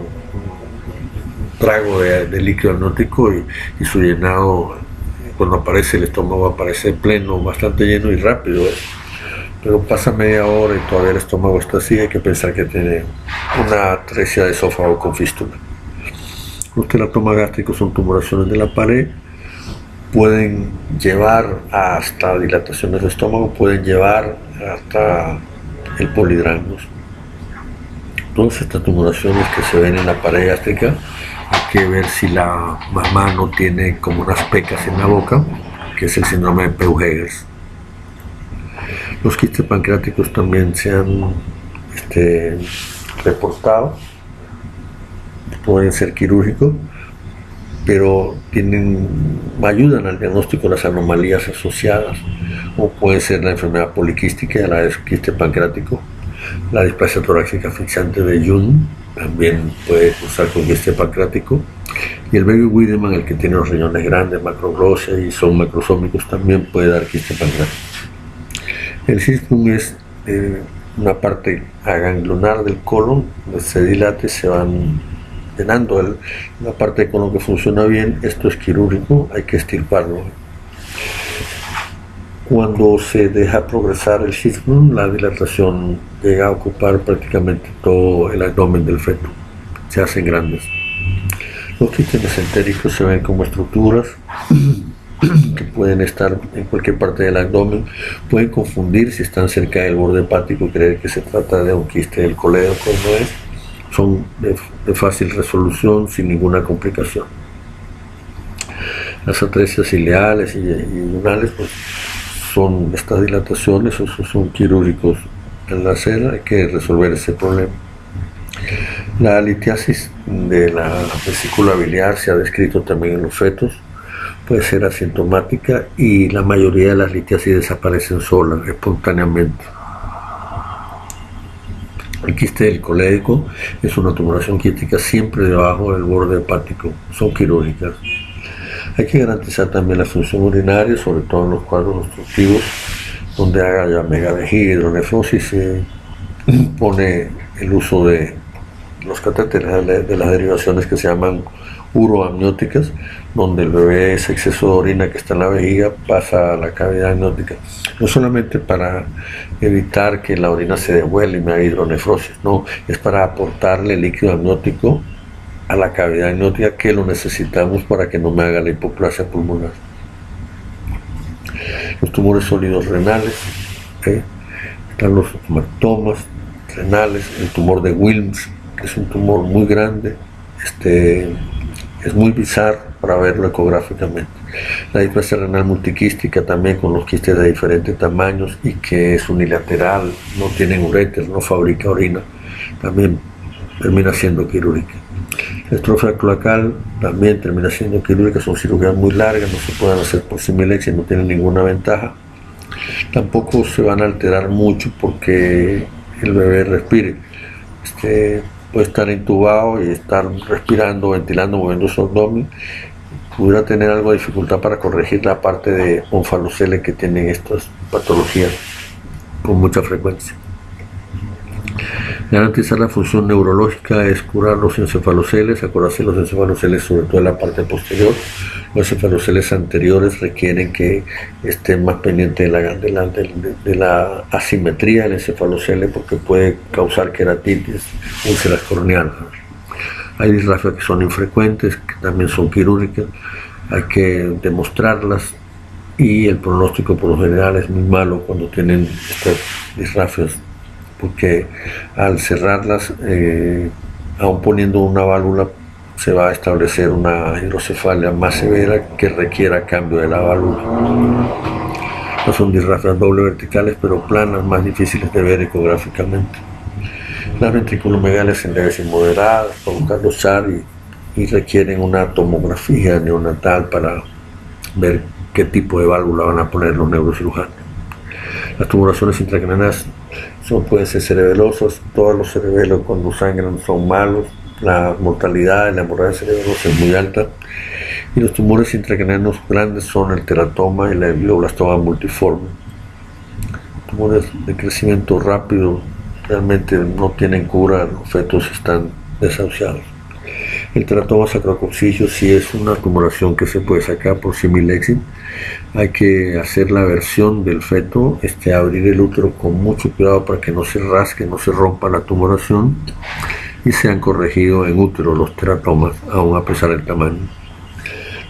trago de líquido amniótico y su llenado, cuando aparece el estómago, aparece pleno, bastante lleno y rápido, pero pasa media hora y todavía el estómago está así. Hay que pensar que tiene una atresia de esófago con fístula. Los telatomas gástricos son tumoraciones de la pared, pueden llevar hasta dilataciones del estómago, pueden llevar hasta el polidrangos. Todas estas tumoraciones que se ven en la pared gástrica, hay que ver si la mamá no tiene como unas pecas en la boca, que es el síndrome de Peutz-Jeghers. Los quistes pancreáticos también se han reportado, pueden ser quirúrgicos, pero ayudan al diagnóstico de las anomalías asociadas, como puede ser la enfermedad poliquística, la de quiste pancreático, la displasia torácica asfixiante de Jung, también puede cursar con quiste pancreático, y el baby Wiedemann, el que tiene los riñones grandes, macroglossia y son macrosómicos, también puede dar quiste pancreático. El cistum es una parte aganglionar del colon, donde se dilata y se van llenando la parte del colon que funciona bien. Esto es quirúrgico, hay que extirparlo. Cuando se deja progresar el cistum, la dilatación llega a ocupar prácticamente todo el abdomen del feto, se hacen grandes. Los quistes mesentéricos se ven como estructuras que pueden estar en cualquier parte del abdomen, pueden confundir si están cerca del borde hepático y creer que se trata de un quiste del colédoco, no es. Son de fácil resolución, sin ninguna complicación. Las atresias ileales y lunales, pues, son estas dilataciones, esos son quirúrgicos en la cera, hay que resolver ese problema. La litiasis de la vesícula biliar se ha descrito también en los fetos, puede ser asintomática y la mayoría de las litiasis desaparecen solas, espontáneamente. El quiste del colédoco es una tumoración quística siempre debajo del borde hepático, son quirúrgicas. Hay que garantizar también la función urinaria, sobre todo en los cuadros obstructivos, donde haya megavejiga, hidronefrosis, se pone el uso de los catéteres, de las derivaciones que se llaman uroamnióticas, donde el bebé, ese exceso de orina que está en la vejiga pasa a la cavidad amniótica, no solamente para evitar que la orina se devuelva y me haga hidronefrosis, no, es para aportarle líquido amniótico a la cavidad amniótica, que lo necesitamos para que no me haga la hipoplasia pulmonar. Los tumores sólidos renales, están los hematomas renales, el tumor de Wilms, que es un tumor muy grande, es muy bizarro para verlo ecográficamente. La displasia renal multiquística también, con los quistes de diferentes tamaños y que es unilateral, no tienen ureter, no fabrica orina, también termina siendo quirúrgica. La estrofia cloacal también termina siendo quirúrgica, son cirugías muy largas, no se pueden hacer por similexia, no tienen ninguna ventaja. Tampoco se van a alterar mucho porque el bebé respire. puede estar intubado y estar respirando, ventilando, moviendo su abdomen, pudiera tener algo de dificultad para corregir la parte de onfalocele que tienen estas patologías con mucha frecuencia. Garantizar la función neurológica es curar los encefaloceles. Acordarse, los encefaloceles, sobre todo en la parte posterior, los encefaloceles anteriores requieren que estén más pendientes de la asimetría del encefalocele, porque puede causar queratitis, úlceras corneanas. Hay disrafias que son infrecuentes, que también son quirúrgicas, hay que demostrarlas, y el pronóstico por lo general es muy malo cuando tienen estas disrafias, porque al cerrarlas, aún poniendo una válvula, se va a establecer una hidrocefalia más severa que requiera cambio de la válvula. No son disrafias doble verticales, pero planas, más difíciles de ver ecográficamente. Las ventriculomegalias en leves y moderadas, provocan los SAR y requieren una tomografía neonatal para ver qué tipo de válvula van a poner los neurocirujanos. Las tumoraciones intracraneales pueden ser cerebelosas. Todos los cerebelos cuando sangran son malos. La mortalidad de la hemorragia cerebelosa es muy alta. Y los tumores intracraneanos grandes son el teratoma y la glioblastoma multiforme. Tumores de crecimiento rápido realmente no tienen cura, los fetos están desahuciados. El teratoma sacrococcigio sí es una tumoración que se puede sacar por similexin. Hay que hacer la versión del feto, abrir el útero con mucho cuidado para que no se rasque, no se rompa la tumoración, y se han corregido en útero los teratomas, aún a pesar del tamaño.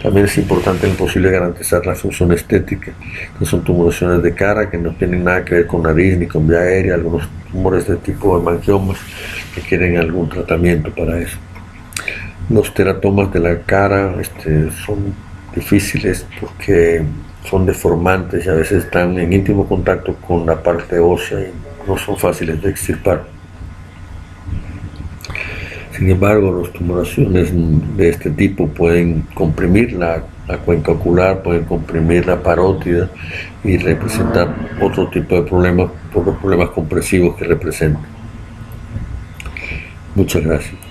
También es importante en lo posible garantizar la función estética, que son tumoraciones de cara que no tienen nada que ver con nariz ni con vía aérea. Algunos tumores de tipo hemangiomas requieren algún tratamiento para eso. Los teratomas de la cara son difíciles porque son deformantes y a veces están en íntimo contacto con la parte ósea y no son fáciles de extirpar. Sin embargo, las tumoraciones de este tipo pueden comprimir la cuenca ocular, pueden comprimir la parótida y representar otro tipo de problemas por los problemas compresivos que representan. Muchas gracias.